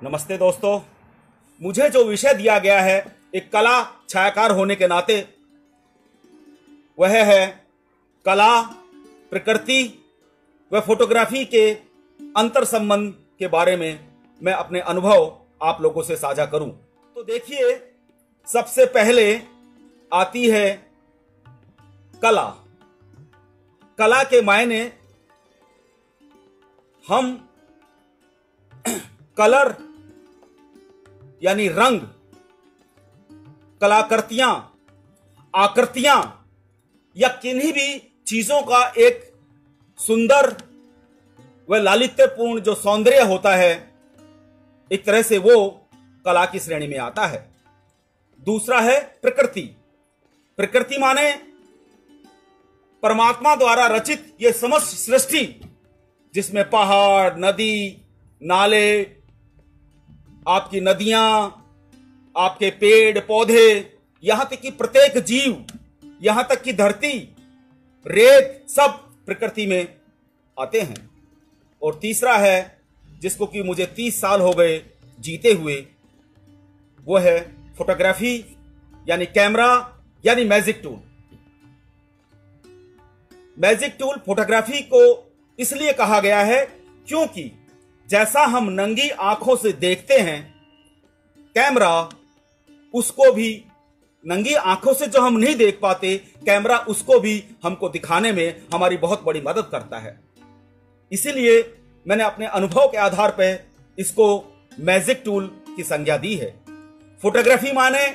नमस्ते दोस्तों, मुझे जो विषय दिया गया है एक कला छायाकार होने के नाते, वह है कला, प्रकृति व फोटोग्राफी के अंतर संबंध के बारे में मैं अपने अनुभव आप लोगों से साझा करूं। तो देखिए, सबसे पहले आती है कला। कला के मायने हम कलर यानी रंग, कलाकृतियां, आकृतियां या किन्हीं भी चीजों का एक सुंदर व लालित्यपूर्ण जो सौंदर्य होता है, एक तरह से वो कला की श्रेणी में आता है। दूसरा है प्रकृति। प्रकृति माने परमात्मा द्वारा रचित ये समस्त सृष्टि, जिसमें पहाड़, नदी, नाले, आपकी नदियां, आपके पेड़ पौधे, यहां तक कि प्रत्येक जीव, यहां तक कि धरती, रेत, सब प्रकृति में आते हैं। और तीसरा है, जिसको कि मुझे 30 साल हो गए जीते हुए, वो है फोटोग्राफी यानी कैमरा यानी magic tool. Magic tool photography को इसलिए कहा गया है क्योंकि जैसा हम नंगी आंखों से देखते हैं, कैमरा उसको भी, नंगी आंखों से जो हम नहीं देख पाते, कैमरा उसको भी हमको दिखाने में हमारी बहुत बड़ी मदद करता है। इसीलिए मैंने अपने अनुभव के आधार पर इसको मैजिक टूल की संज्ञा दी है। फोटोग्राफी माने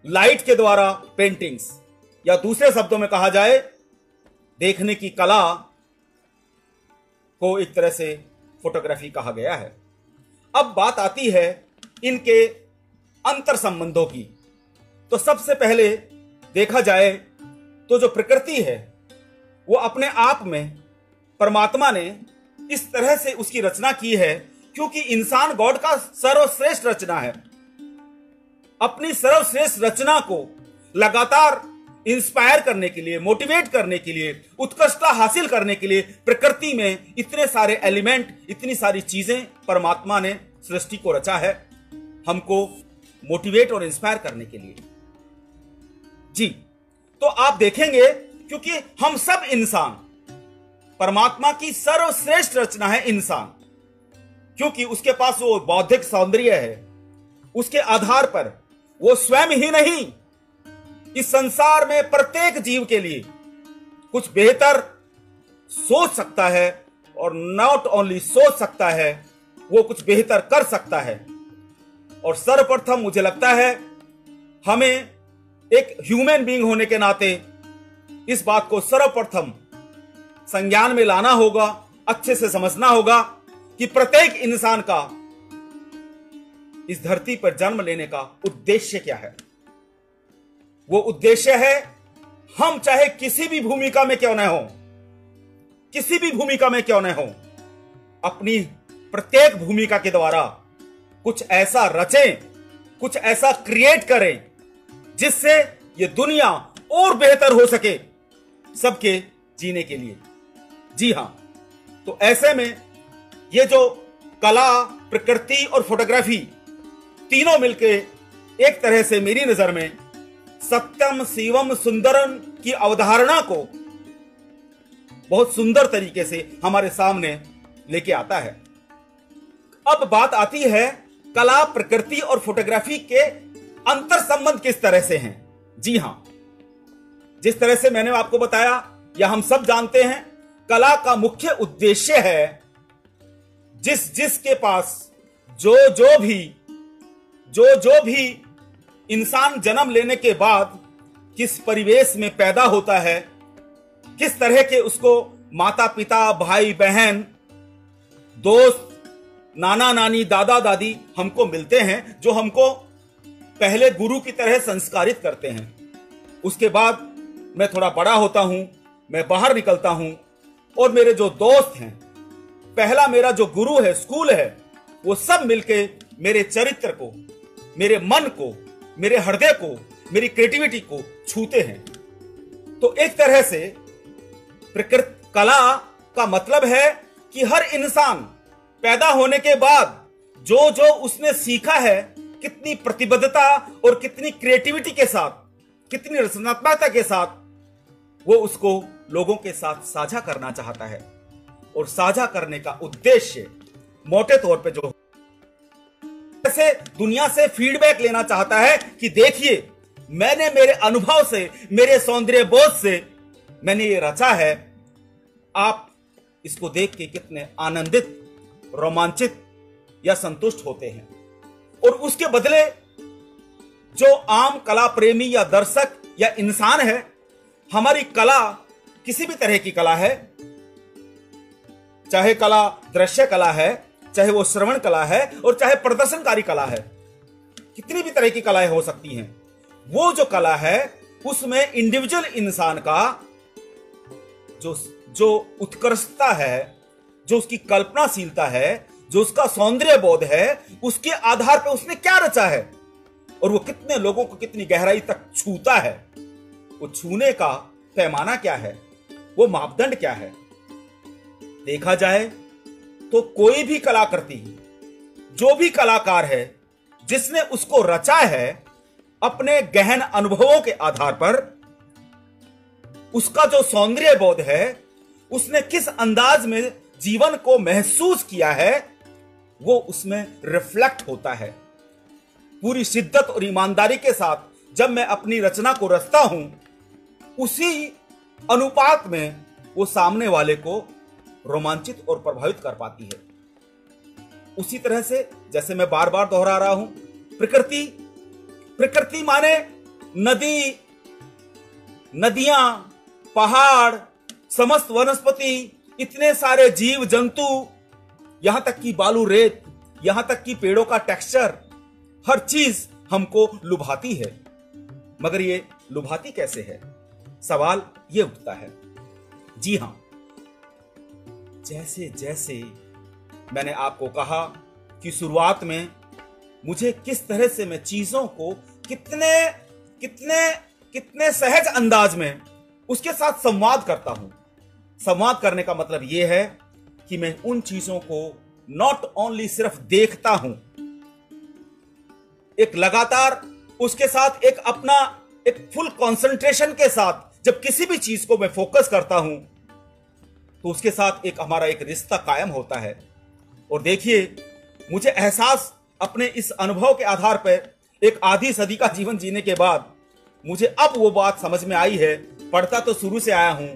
लाइट के द्वारा पेंटिंग्स, या दूसरे शब्दों में कहा जाए देखने की कला को एक तरह से फोटोग्राफी कहा गया है। अब बात आती है इनके अंतर संबंधों की। तो सबसे पहले देखा जाए तो जो प्रकृति है वो अपने आप में परमात्मा ने इस तरह से उसकी रचना की है, क्योंकि इंसान गॉड का सर्वश्रेष्ठ रचना है। अपनी सर्वश्रेष्ठ रचना को लगातार इंस्पायर करने के लिए, मोटिवेट करने के लिए, उत्कृष्टता हासिल करने के लिए प्रकृति में इतने सारे एलिमेंट, इतनी सारी चीजें परमात्मा ने सृष्टि को रचा है, हमको मोटिवेट और इंस्पायर करने के लिए। जी, तो आप देखेंगे, क्योंकि हम सब इंसान, परमात्मा की सर्वश्रेष्ठ रचना है इंसान, क्योंकि उसके पास वो बौद्धिक सौंदर्य है, उसके आधार पर वो स्वयं ही नहीं, इस संसार में प्रत्येक जीव के लिए कुछ बेहतर सोच सकता है, और नॉट ओनली सोच सकता है, वो कुछ बेहतर कर सकता है। और सर्वप्रथम मुझे लगता है हमें एक ह्यूमन बीइंग होने के नाते इस बात को सर्वप्रथम संज्ञान में लाना होगा, अच्छे से समझना होगा कि प्रत्येक इंसान का इस धरती पर जन्म लेने का उद्देश्य क्या है। वो उद्देश्य है, हम चाहे किसी भी भूमिका में क्यों न हो, किसी भी भूमिका में क्यों न हो, अपनी प्रत्येक भूमिका के द्वारा कुछ ऐसा रचें, कुछ ऐसा क्रिएट करें जिससे ये दुनिया और बेहतर हो सके सबके जीने के लिए। जी हां, तो ऐसे में ये जो कला, प्रकृति और फोटोग्राफी तीनों मिलके एक तरह से मेरी नजर में सत्यम शिवम सुंदरम की अवधारणा को बहुत सुंदर तरीके से हमारे सामने लेके आता है। अब बात आती है कला, प्रकृति और फोटोग्राफी के अंतर संबंध किस तरह से हैं। जी हां, जिस तरह से मैंने आपको बताया, या हम सब जानते हैं, कला का मुख्य उद्देश्य है जिसके पास जो भी इंसान जन्म लेने के बाद किस परिवेश में पैदा होता है, किस तरह के उसको माता पिता, भाई बहन, दोस्त, नाना नानी, दादा दादी हमको मिलते हैं, जो हमको पहले गुरु की तरह संस्कारित करते हैं। उसके बाद मैं थोड़ा बड़ा होता हूं, मैं बाहर निकलता हूं, और मेरे जो दोस्त हैं, पहला मेरा जो गुरु है, स्कूल है, वो सब मिलके मेरे चरित्र को, मेरे मन को, मेरे हृदय को, मेरी क्रिएटिविटी को छूते हैं। तो एक तरह से कला का मतलब है कि हर इंसान पैदा होने के बाद जो जो उसने सीखा है, कितनी प्रतिबद्धता और कितनी क्रिएटिविटी के साथ, कितनी रचनात्मकता के साथ वो उसको लोगों के साथ साझा करना चाहता है। और साझा करने का उद्देश्य मोटे तौर पे जो से दुनिया से फीडबैक लेना चाहता है कि देखिए, मैंने मेरे अनुभव से, मेरे सौंदर्य बोध से मैंने ये रचा है, आप इसको देख के कितने आनंदित, रोमांचित या संतुष्ट होते हैं। और उसके बदले जो आम कला प्रेमी या दर्शक या इंसान है, हमारी कला किसी भी तरह की कला है, चाहे कला दृश्य कला है, चाहे वो श्रवण कला है, और चाहे प्रदर्शनकारी कला है, कितनी भी तरह की कलाएं हो सकती हैं। वो जो कला है उसमें इंडिविजुअल इंसान का जो उत्कृष्टता है, जो उसकी कल्पनाशीलता है, जो उसका सौंदर्य बोध है, उसके आधार पर उसने क्या रचा है और वो कितने लोगों को कितनी गहराई तक छूता है, वो छूने का पैमाना क्या है, वो मापदंड क्या है। देखा जाए तो कोई भी कलाकृति, जो भी कलाकार है जिसने उसको रचा है, अपने गहन अनुभवों के आधार पर उसका जो सौंदर्य बोध है, उसने किस अंदाज में जीवन को महसूस किया है, वो उसमें रिफ्लेक्ट होता है। पूरी शिद्दत और ईमानदारी के साथ जब मैं अपनी रचना को रचता हूं, उसी अनुपात में वो सामने वाले को रोमांचित और प्रभावित कर पाती है। उसी तरह से, जैसे मैं बार बार दोहरा रहा हूं, प्रकृति माने नदी, नदियां, पहाड़, समस्त वनस्पति, इतने सारे जीव जंतु, यहां तक कि बालू रेत, यहां तक कि पेड़ों का टेक्सचर, हर चीज हमको लुभाती है। मगर ये लुभाती कैसे है, सवाल ये उठता है। जी हां, जैसे जैसे मैंने आपको कहा कि शुरुआत में मुझे किस तरह से मैं चीजों को कितने कितने कितने सहज अंदाज में उसके साथ संवाद करता हूं। संवाद करने का मतलब यह है कि मैं उन चीजों को नॉट ओनली सिर्फ देखता हूं, एक लगातार उसके साथ एक फुल कंसंट्रेशन के साथ जब किसी भी चीज को मैं फोकस करता हूं, तो उसके साथ हमारा एक रिश्ता कायम होता है। और देखिए, मुझे एहसास अपने इस अनुभव के आधार पर एक आधी सदी का जीवन जीने के बाद मुझे अब वो बात समझ में आई है। पढ़ता तो शुरू से आया हूं,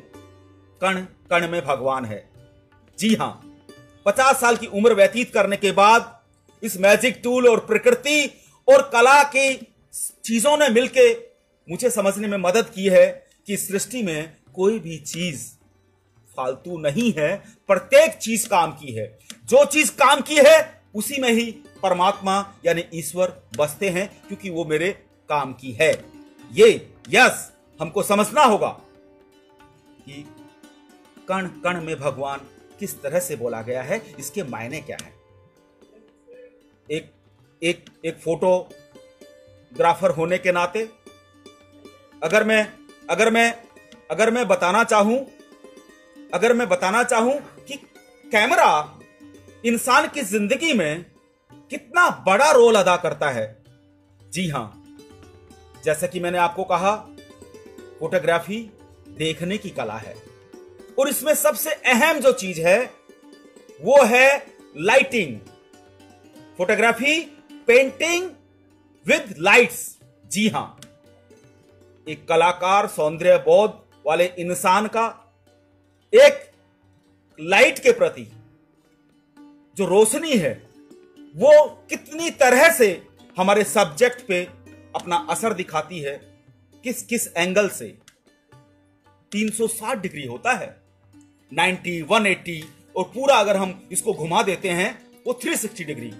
कण कण में भगवान है। जी हां, 50 साल की उम्र व्यतीत करने के बाद इस मैजिक टूल और प्रकृति और कला की चीजों ने मिलके मुझे समझने में मदद की है कि सृष्टि में कोई भी चीज फालतू नहीं है, प्रत्येक चीज काम की है। जो चीज काम की है उसी में ही परमात्मा यानी ईश्वर बसते हैं, क्योंकि वो मेरे काम की है। ये यस हमको समझना होगा कि कण कण में भगवान किस तरह से बोला गया है, इसके मायने क्या है। एक फोटोग्राफर होने के नाते अगर मैं बताना चाहूं कि कैमरा इंसान की जिंदगी में कितना बड़ा रोल अदा करता है। जी हां, जैसा कि मैंने आपको कहा, फोटोग्राफी देखने की कला है और इसमें सबसे अहम जो चीज है वो है lighting. Photography painting with lights. जी हां, एक कलाकार सौंदर्य बोध वाले इंसान का एक लाइट के प्रति जो रोशनी है वो कितनी तरह से हमारे सब्जेक्ट पे अपना असर दिखाती है, किस किस एंगल से। 360 डिग्री होता है, 90, 180 और पूरा अगर हम इसको घुमा देते हैं वो 360 डिग्री।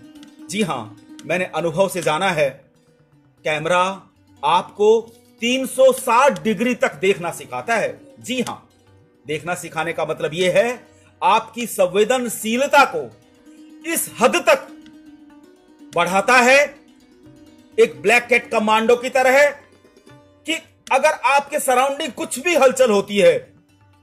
जी हां, मैंने अनुभव से जाना है, कैमरा आपको 360 डिग्री तक देखना सिखाता है। जी हां, देखना सिखाने का मतलब यह है आपकी संवेदनशीलता को इस हद तक बढ़ाता है, एक ब्लैक कैट कमांडो की तरह है, कि अगर आपके सराउंडिंग कुछ भी हलचल होती है,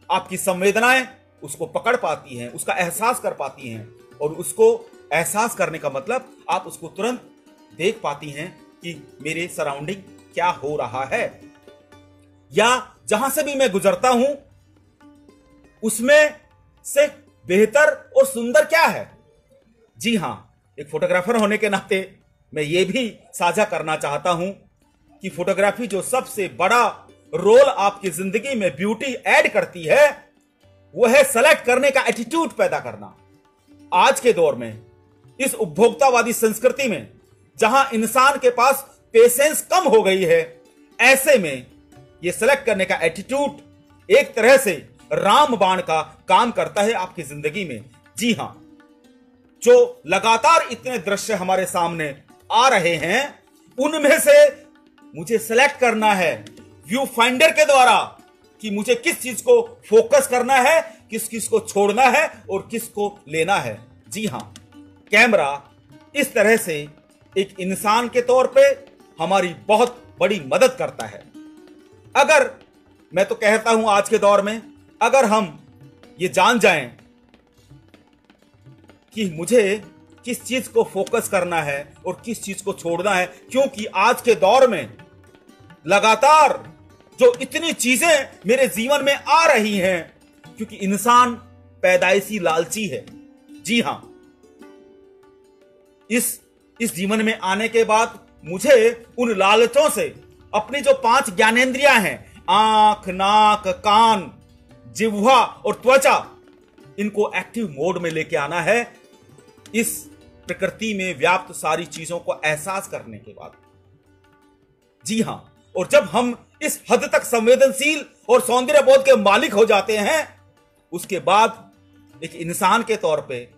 आपकी संवेदनाएं उसको पकड़ पाती हैं, उसका एहसास कर पाती हैं और उसको एहसास करने का मतलब आप उसको तुरंत देख पाती हैं कि मेरे सराउंडिंग क्या हो रहा है, या जहां से भी मैं गुजरता हूं उसमें से बेहतर और सुंदर क्या है। जी हां, एक फोटोग्राफर होने के नाते मैं ये भी साझा करना चाहता हूं कि फोटोग्राफी जो सबसे बड़ा रोल आपकी जिंदगी में ब्यूटी ऐड करती है वो है सेलेक्ट करने का एटीट्यूड पैदा करना। आज के दौर में, इस उपभोक्तावादी संस्कृति में, जहां इंसान के पास पेशेंस कम हो गई है, ऐसे में यह सेलेक्ट करने का एटीट्यूड एक तरह से रामबाण का काम करता है आपकी जिंदगी में। जी हां, जो लगातार इतने दृश्य हमारे सामने आ रहे हैं उनमें से मुझे सेलेक्ट करना है व्यू फाइंडर के द्वारा कि मुझे किस चीज को फोकस करना है, किस चीज को छोड़ना है और किसको लेना है। जी हां, कैमरा इस तरह से एक इंसान के तौर पे हमारी बहुत बड़ी मदद करता है। अगर मैं तो कहता हूं आज के दौर में अगर हम ये जान जाएं कि मुझे किस चीज को फोकस करना है और किस चीज को छोड़ना है, क्योंकि आज के दौर में लगातार जो इतनी चीजें मेरे जीवन में आ रही हैं, क्योंकि इंसान पैदाइशी लालची है। जी हां, इस जीवन में आने के बाद मुझे उन लालचों से अपनी जो 5 ज्ञानेंद्रियां हैं, आंख, नाक, कान, जिह्वा और त्वचा, इनको एक्टिव मोड में लेके आना है इस प्रकृति में व्याप्त सारी चीजों को एहसास करने के बाद। जी हां, और जब हम इस हद तक संवेदनशील और सौंदर्य बोध के मालिक हो जाते हैं, उसके बाद एक इंसान के तौर पे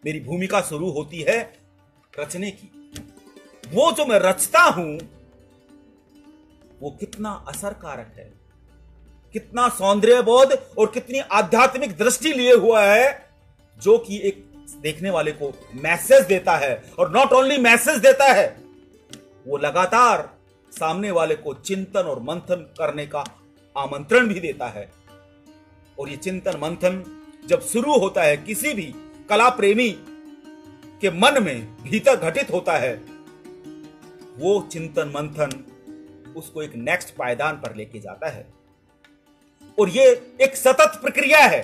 मेरी भूमिका शुरू होती है रचने की। वो जो मैं रचता हूं वो कितना असरकारक है, कितना सौंदर्य बोध और कितनी आध्यात्मिक दृष्टि लिए हुआ है, जो कि एक देखने वाले को मैसेज देता है। और नॉट ओनली मैसेज देता है, वो लगातार सामने वाले को चिंतन और मंथन करने का आमंत्रण भी देता है। और ये चिंतन मंथन जब शुरू होता है, किसी भी कला प्रेमी के मन में भीतर घटित होता है, वो चिंतन मंथन उसको एक नेक्स्ट पायदान पर लेके जाता है। और ये एक सतत प्रक्रिया है,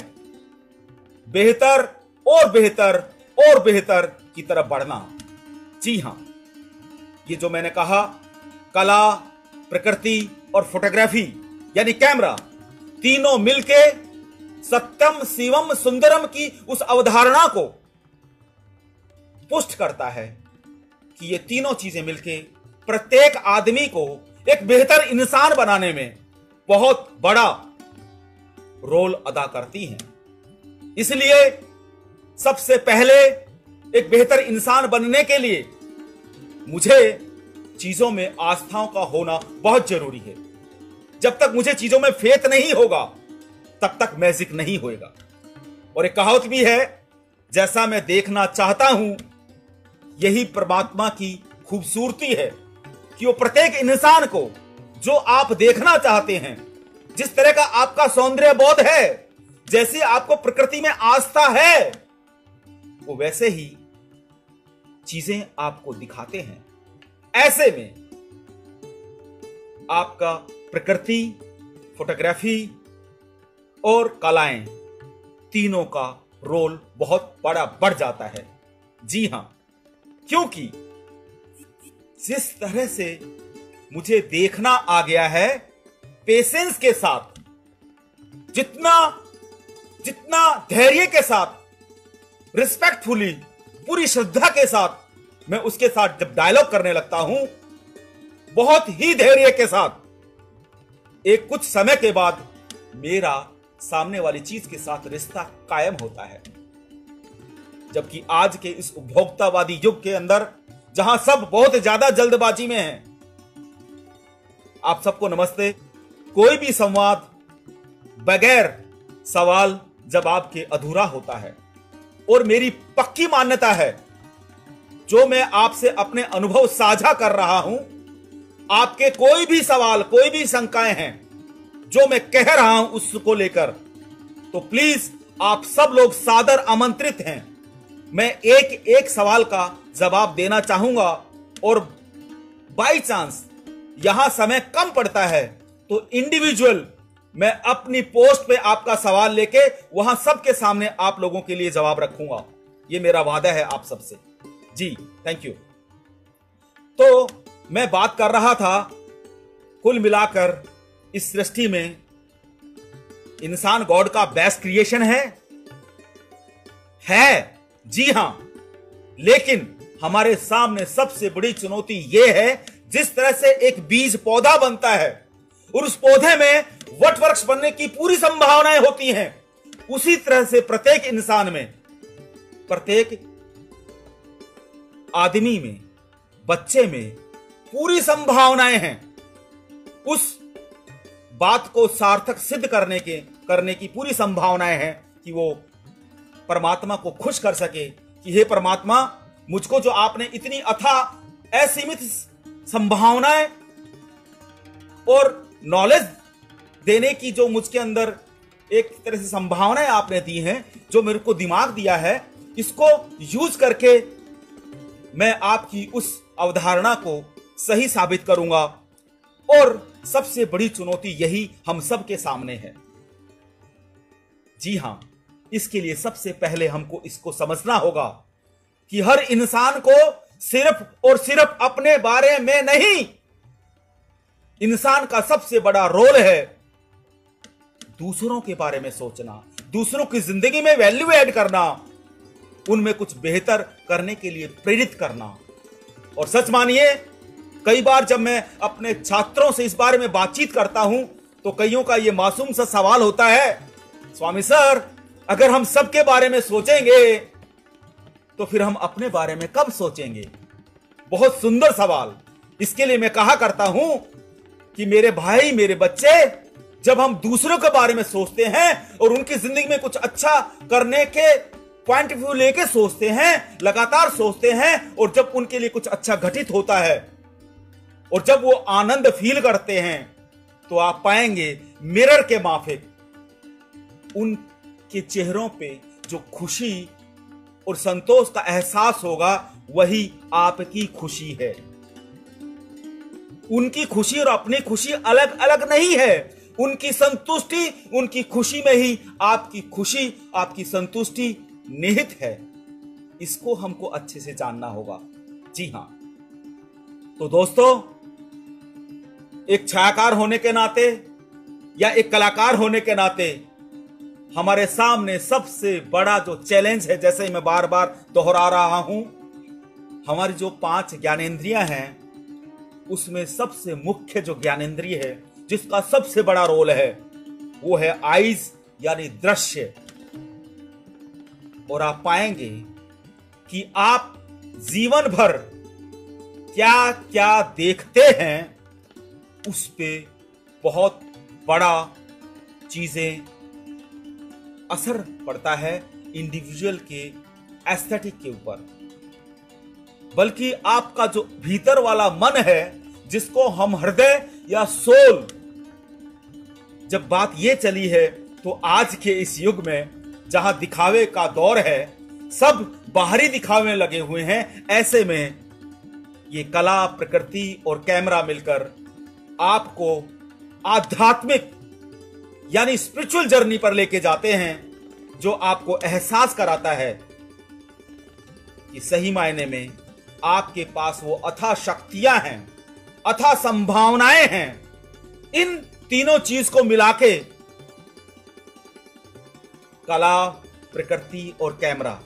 बेहतर और बेहतर और बेहतर की तरफ बढ़ना। जी हां, ये जो मैंने कहा, कला, प्रकृति और फोटोग्राफी यानी कैमरा, तीनों मिलके सत्यम शिवम सुंदरम की उस अवधारणा को पुष्ट करता है कि ये तीनों चीजें मिलके प्रत्येक आदमी को एक बेहतर इंसान बनाने में बहुत बड़ा रोल अदा करती हैं। इसलिए सबसे पहले एक बेहतर इंसान बनने के लिए मुझे चीजों में आस्थाओं का होना बहुत जरूरी है। जब तक मुझे चीजों में फेथ नहीं होगा तब तक मैजिक नहीं होएगा। और एक कहावत भी है, जैसा मैं देखना चाहता हूं यही परमात्मा की खूबसूरती है, कि वो प्रत्येक इंसान को जो आप देखना चाहते हैं, जिस तरह का आपका सौंदर्य बोध है, जैसी आपको प्रकृति में आस्था है, वो वैसे ही चीजें आपको दिखाते हैं। ऐसे में आपका प्रकृति, फोटोग्राफी और कलाएं तीनों का रोल बहुत बड़ा बढ़ जाता है। जी हां, क्योंकि जिस तरह से मुझे देखना आ गया है, पेशेंस के साथ, जितना धैर्य के साथ, रिस्पेक्टफुली, पूरी श्रद्धा के साथ मैं उसके साथ जब डायलॉग करने लगता हूं, बहुत ही धैर्य के साथ, एक कुछ समय के बाद मेरा सामने वाली चीज के साथ रिश्ता कायम होता है। जबकि आज के इस उपभोक्तावादी युग के अंदर, जहां सब बहुत ज्यादा जल्दबाजी में है, आप सबको नमस्ते। कोई भी संवाद बगैर सवाल जवाब के अधूरा होता है। और मेरी पक्की मान्यता है, जो मैं आपसे अपने अनुभव साझा कर रहा हूं, आपके कोई भी सवाल, कोई भी शंकाएं हैं जो मैं कह रहा हूं उसको लेकर, तो प्लीज आप सब लोग सादर आमंत्रित हैं मैं एक एक सवाल का जवाब देना चाहूंगा, और बाई चांस यहां समय कम पड़ता है तो इंडिविजुअल मैं अपनी पोस्ट पे आपका सवाल लेके वहां सबके सामने आप लोगों के लिए जवाब रखूंगा। ये मेरा वादा है आप सबसे। जी थैंक यू। तो मैं बात कर रहा था, कुल मिलाकर इस सृष्टि में इंसान गॉड का बेस्ट क्रिएशन है। जी हां, लेकिन हमारे सामने सबसे बड़ी चुनौती यह है, जिस तरह से एक बीज पौधा बनता है और उस पौधे में वटवृक्ष बनने की पूरी संभावनाएं होती हैं, उसी तरह से प्रत्येक इंसान में, प्रत्येक आदमी में, बच्चे में पूरी संभावनाएं हैं। उस बात को सार्थक सिद्ध करने की पूरी संभावनाएं हैं कि वो परमात्मा को खुश कर सके कि हे परमात्मा, मुझको जो आपने इतनी अथाह असीमित संभावनाएं और नॉलेज देने की जो मुझके अंदर एक तरह से संभावनाएं आपने दी हैं, जो मेरे को दिमाग दिया है, इसको यूज करके मैं आपकी उस अवधारणा को सही साबित करूंगा। और सबसे बड़ी चुनौती यही हम सबके सामने है। जी हां, इसके लिए सबसे पहले हमको इसको समझना होगा कि हर इंसान को सिर्फ और सिर्फ अपने बारे में नहीं, इंसान का सबसे बड़ा रोल है दूसरों के बारे में सोचना, दूसरों की जिंदगी में वैल्यू ऐड करना, उनमें कुछ बेहतर करने के लिए प्रेरित करना। और सच मानिए, कई बार जब मैं अपने छात्रों से इस बारे में बातचीत करता हूं तो कईयों का यह मासूम सा सवाल होता है, स्वामी सर, अगर हम सबके बारे में सोचेंगे तो फिर हम अपने बारे में कब सोचेंगे? बहुत सुंदर सवाल। इसके लिए मैं कहा करता हूं कि मेरे भाई, मेरे बच्चे, जब हम दूसरों के बारे में सोचते हैं और उनकी जिंदगी में कुछ अच्छा करने के पॉइंट ऑफ व्यू लेके सोचते हैं, लगातार सोचते हैं, और जब उनके लिए कुछ अच्छा घटित होता है और जब वो आनंद फील करते हैं, तो आप पाएंगे मिरर के माफिक उनके चेहरों पे जो खुशी और संतोष का एहसास होगा, वही आपकी खुशी है। उनकी खुशी और अपनी खुशी अलग अलग नहीं है। उनकी संतुष्टि, उनकी खुशी में ही आपकी खुशी, आपकी संतुष्टि निहित है। इसको हमको अच्छे से जानना होगा। जी हां, तो दोस्तों, एक छायाकार होने के नाते या एक कलाकार होने के नाते हमारे सामने सबसे बड़ा जो चैलेंज है, जैसे मैं बार बार दोहरा रहा हूं, हमारी जो 5 ज्ञानेंद्रियां हैं, उसमें सबसे मुख्य जो ज्ञानेंद्रिय है, जिसका सबसे बड़ा रोल है, वो है आईज, यानी दृश्य। और आप पाएंगे कि आप जीवन भर क्या क्या देखते हैं, उस पे बहुत बड़ा चीजें असर पड़ता है इंडिविजुअल के एस्थेटिक के ऊपर। बल्कि आपका जो भीतर वाला मन है, जिसको हम हृदय या सोल, जब बात ये चली है, तो आज के इस युग में जहां दिखावे का दौर है, सब बाहरी दिखावे में लगे हुए हैं, ऐसे में ये कला, प्रकृति और कैमरा मिलकर आपको आध्यात्मिक यानी स्पिरिचुअल जर्नी पर लेके जाते हैं, जो आपको एहसास कराता है कि सही मायने में आपके पास वो अथाह शक्तियां हैं, अथाह संभावनाएं हैं। इन तीनों चीज को मिला के, कला, प्रकृति और कैमरा,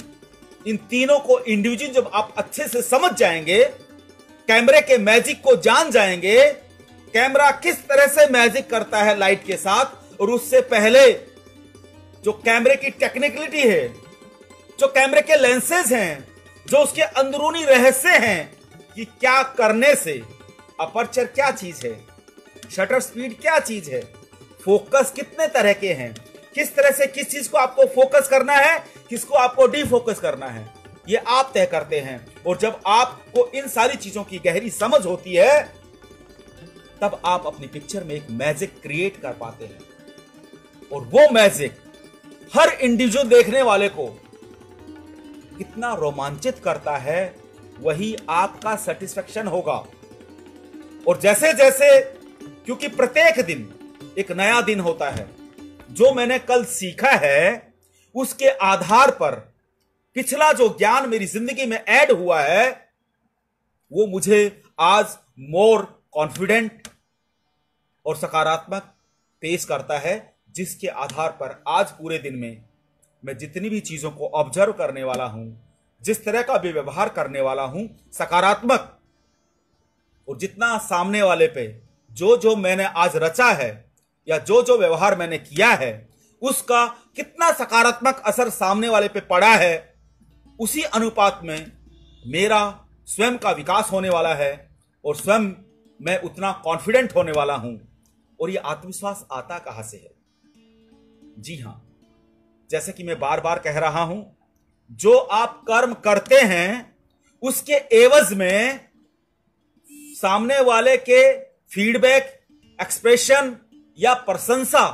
इन तीनों को इंडिविजुअल जब आप अच्छे से समझ जाएंगे, कैमरे के मैजिक को जान जाएंगे, कैमरा किस तरह से मैजिक करता है लाइट के साथ, और उससे पहले जो कैमरे की टेक्निकलिटी है, जो कैमरे के लेंसेज हैं, जो उसके अंदरूनी रहस्य हैं कि क्या करने से, अपर्चर क्या चीज है, शटर स्पीड क्या चीज है, फोकस कितने तरह के हैं, किस तरह से किस चीज को आपको फोकस करना है, किसको आपको डिफोकस करना है, ये आप तय करते हैं। और जब आपको इन सारी चीजों की गहरी समझ होती है, तब आप अपनी पिक्चर में एक मैजिक क्रिएट कर पाते हैं। और वो मैजिक हर इंडिविजुअल देखने वाले को कितना रोमांचित करता है वही आपका सेटिस्फेक्शन होगा। और जैसे जैसे, क्योंकि प्रत्येक दिन एक नया दिन होता है, जो मैंने कल सीखा है उसके आधार पर पिछला जो ज्ञान मेरी जिंदगी में ऐड हुआ है वो मुझे आज मोर कॉन्फिडेंट और सकारात्मक पेश करता है, जिसके आधार पर आज पूरे दिन में मैं जितनी भी चीजों को ऑब्जर्व करने वाला हूं, जिस तरह का भी व्यवहार करने वाला हूं सकारात्मक, और जितना सामने वाले पे जो जो मैंने आज रचा है या जो जो व्यवहार मैंने किया है उसका कितना सकारात्मक असर सामने वाले पे पड़ा है, उसी अनुपात में मेरा स्वयं का विकास होने वाला है और स्वयं मैं उतना कॉन्फिडेंट होने वाला हूं। और ये आत्मविश्वास आता कहां से है? जी हां, जैसे कि मैं बार बार कह रहा हूं, जो आप कर्म करते हैं उसके एवज में सामने वाले के फीडबैक, एक्सप्रेशन या प्रशंसा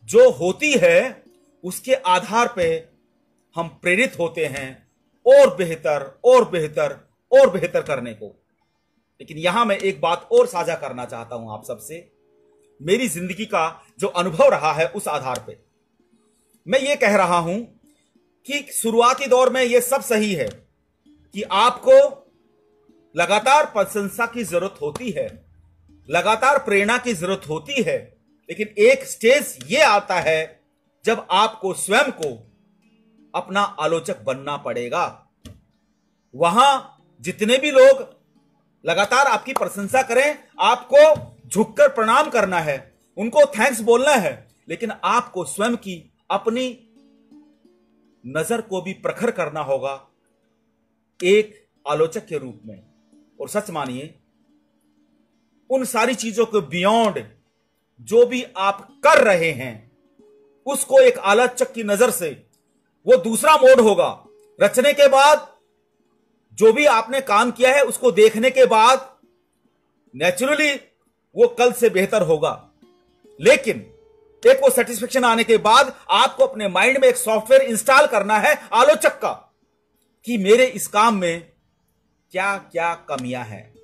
जो होती है उसके आधार पे हम प्रेरित होते हैं और बेहतर और बेहतर और बेहतर करने को। लेकिन यहां मैं एक बात और साझा करना चाहता हूं आप सबसे, मेरी जिंदगी का जो अनुभव रहा है उस आधार पे मैं ये कह रहा हूं कि शुरुआती दौर में ये सब सही है कि आपको लगातार प्रशंसा की जरूरत होती है, लगातार प्रेरणा की जरूरत होती है, लेकिन एक स्टेज ये आता है जब आपको स्वयं को अपना आलोचक बनना पड़ेगा। वहां जितने भी लोग लगातार आपकी प्रशंसा करें, आपको झुककर प्रणाम करना है, उनको थैंक्स बोलना है, लेकिन आपको स्वयं की अपनी नजर को भी प्रखर करना होगा एक आलोचक के रूप में। और सच मानिए, उन सारी चीजों के बियॉन्ड जो भी आप कर रहे हैं उसको एक आलोचक की नजर से, वो दूसरा मोड होगा। रचने के बाद जो भी आपने काम किया है उसको देखने के बाद नेचुरली वो कल से बेहतर होगा, लेकिन एक वो सेटिस्फेक्शन आने के बाद आपको अपने माइंड में एक सॉफ्टवेयर इंस्टॉल करना है आलोचक का, कि मेरे इस काम में क्या क्या कमियां हैं।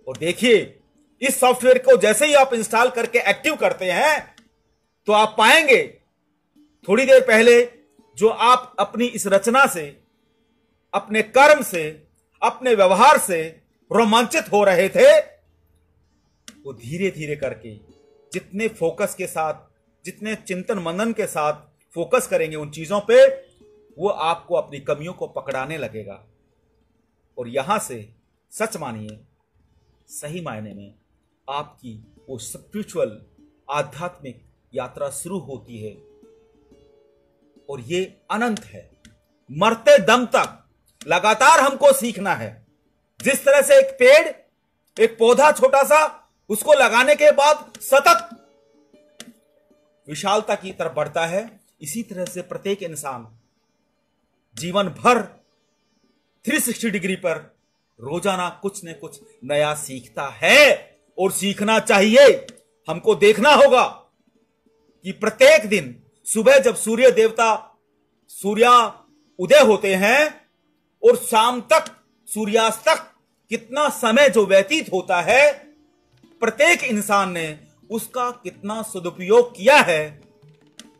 और देखिए, इस सॉफ्टवेयर को जैसे ही आप इंस्टॉल करके एक्टिव करते हैं तो आप पाएंगे थोड़ी देर पहले जो आप अपनी इस रचना से, अपने कर्म से, अपने व्यवहार से रोमांचित हो रहे थे, वो धीरे धीरे करके जितने फोकस के साथ, जितने चिंतन मनन के साथ फोकस करेंगे उन चीजों पे, वो आपको अपनी कमियों को पकड़ाने लगेगा। और यहां से सच मानिए, सही मायने में आपकी वो स्पिरिचुअल आध्यात्मिक यात्रा शुरू होती है। और ये अनंत है, मरते दम तक लगातार हमको सीखना है। जिस तरह से एक पेड़, एक पौधा छोटा सा, उसको लगाने के बाद सतत विशालता की तरफ बढ़ता है, इसी तरह से प्रत्येक इंसान जीवन भर 360 डिग्री पर रोजाना कुछ न कुछ नया सीखता है और सीखना चाहिए। हमको देखना होगा कि प्रत्येक दिन सुबह जब सूर्य देवता सूर्या उदय होते हैं और शाम तक सूर्यास्त तक कितना समय जो व्यतीत होता है, प्रत्येक इंसान ने उसका कितना सदुपयोग किया है,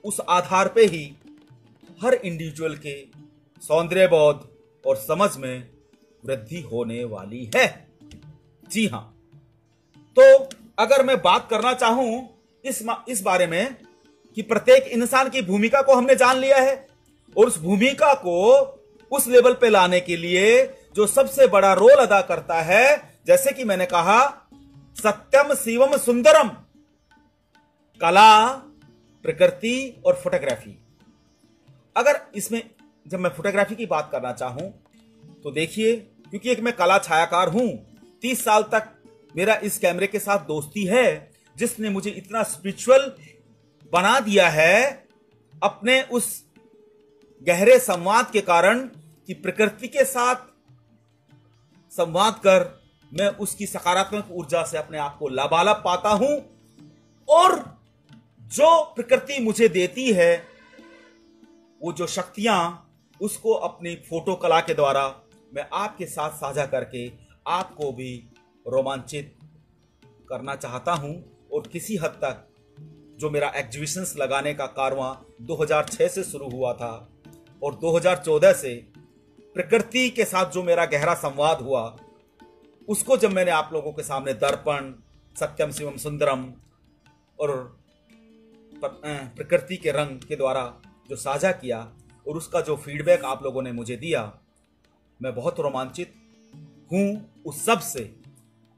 उस आधार पे ही हर इंडिविजुअल के सौंदर्य बोध और समझ में वृद्धि होने वाली है। जी हां, तो अगर मैं बात करना चाहूं इस बारे में कि प्रत्येक इंसान की भूमिका को हमने जान लिया है, और उस भूमिका को उस लेवल पे लाने के लिए जो सबसे बड़ा रोल अदा करता है, जैसे कि मैंने कहा, सत्यम शिवम सुंदरम, कला, प्रकृति और फोटोग्राफी। अगर इसमें जब मैं फोटोग्राफी की बात करना चाहूं तो देखिए, क्योंकि एक मैं कला छायाकार हूं, 30 साल तक मेरा इस कैमरे के साथ दोस्ती है, जिसने मुझे इतना स्पिरिचुअल बना दिया है अपने उस गहरे संवाद के कारण कि प्रकृति के साथ संवाद कर मैं उसकी सकारात्मक ऊर्जा से अपने आप को लबालब पाता हूं, और जो प्रकृति मुझे देती है, वो जो शक्तियां उसको अपनी फोटो कला के द्वारा मैं आपके साथ साझा करके आपको भी रोमांचित करना चाहता हूं। और किसी हद तक जो मेरा एग्जीबिशंस लगाने का कारवां 2006 से शुरू हुआ था और 2014 से प्रकृति के साथ जो मेरा गहरा संवाद हुआ, उसको जब मैंने आप लोगों के सामने दर्पण, सत्यम शिवम सुंदरम और प्रकृति के रंग के द्वारा जो साझा किया और उसका जो फीडबैक आप लोगों ने मुझे दिया, मैं बहुत रोमांचित हूं उस सब से।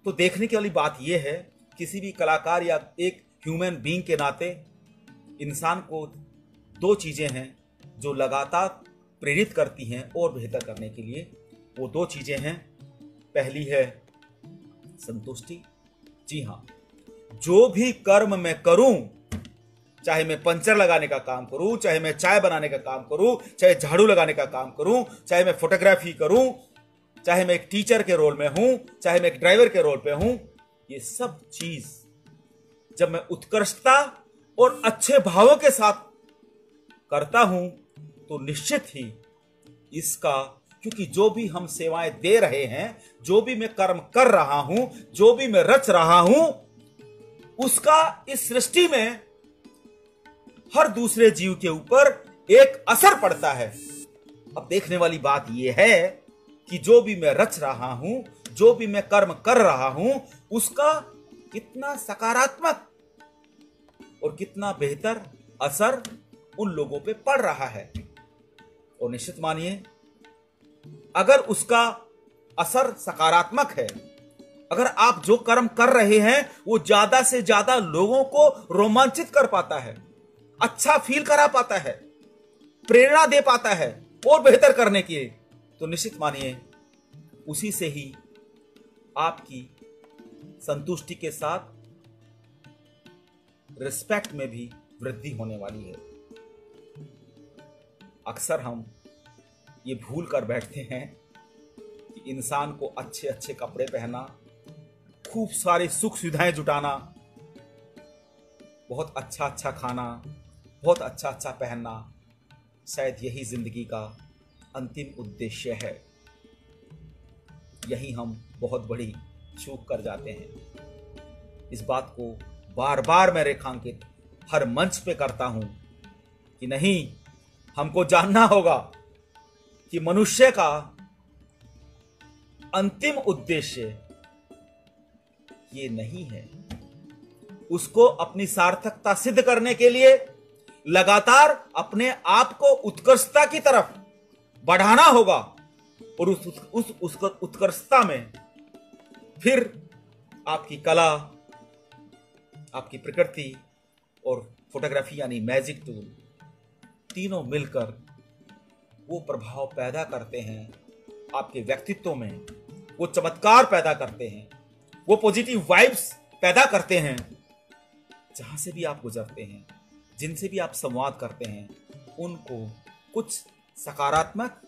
तो देखने की वाली बात यह है, किसी भी कलाकार या एक ह्यूमन बीइंग के नाते इंसान को दो चीजें हैं जो लगातार प्रेरित करती हैं और बेहतर करने के लिए। वो दो चीजें हैं, पहली है संतुष्टि। जी हाँ, जो भी कर्म मैं करूं, चाहे मैं पंचर लगाने का काम करूं, चाहे मैं चाय बनाने का काम करूं, चाहे झाड़ू लगाने का काम करूं, चाहे मैं फोटोग्राफी करूं, चाहे मैं एक टीचर के रोल में हूं, चाहे मैं एक ड्राइवर के रोल पे हूं, ये सब चीज जब मैं उत्कृष्टता और अच्छे भावों के साथ करता हूं तो निश्चित ही इसका, क्योंकि जो भी हम सेवाएं दे रहे हैं, जो भी मैं कर्म कर रहा हूं, जो भी मैं रच रहा हूं, उसका इस सृष्टि में हर दूसरे जीव के ऊपर एक असर पड़ता है। अब देखने वाली बात यह है कि जो भी मैं रच रहा हूं, जो भी मैं कर्म कर रहा हूं, उसका कितना सकारात्मक और कितना बेहतर असर उन लोगों पे पड़ रहा है। और निश्चित मानिए, अगर उसका असर सकारात्मक है, अगर आप जो कर्म कर रहे हैं वो ज्यादा से ज्यादा लोगों को रोमांचित कर पाता है, अच्छा फील करा पाता है, प्रेरणा दे पाता है और बेहतर करने की, तो निश्चित मानिए उसी से ही आपकी संतुष्टि के साथ रिस्पेक्ट में भी वृद्धि होने वाली है। अक्सर हम ये भूल कर बैठते हैं कि इंसान को अच्छे अच्छे कपड़े पहनना, खूब सारी सुख सुविधाएं जुटाना, बहुत अच्छा अच्छा खाना, बहुत अच्छा अच्छा पहनना, शायद यही जिंदगी का अंतिम उद्देश्य है। यही हम बहुत बड़ी चूक कर जाते हैं। इस बात को बार बार मैं रेखांकित हर मंच पे करता हूं कि नहीं, हमको जानना होगा कि मनुष्य का अंतिम उद्देश्य ये नहीं है। उसको अपनी सार्थकता सिद्ध करने के लिए लगातार अपने आप को उत्कृष्टता की तरफ बढ़ाना होगा और उस उत्कृष्टता में फिर आपकी कला, आपकी प्रकृति और फोटोग्राफी यानी मैजिक टूल, तीनों मिलकर वो प्रभाव पैदा करते हैं आपके व्यक्तित्व में, वो चमत्कार पैदा करते हैं, वो पॉजिटिव वाइब्स पैदा करते हैं। जहां से भी आप गुजरते हैं, जिनसे भी आप संवाद करते हैं, उनको कुछ सकारात्मक,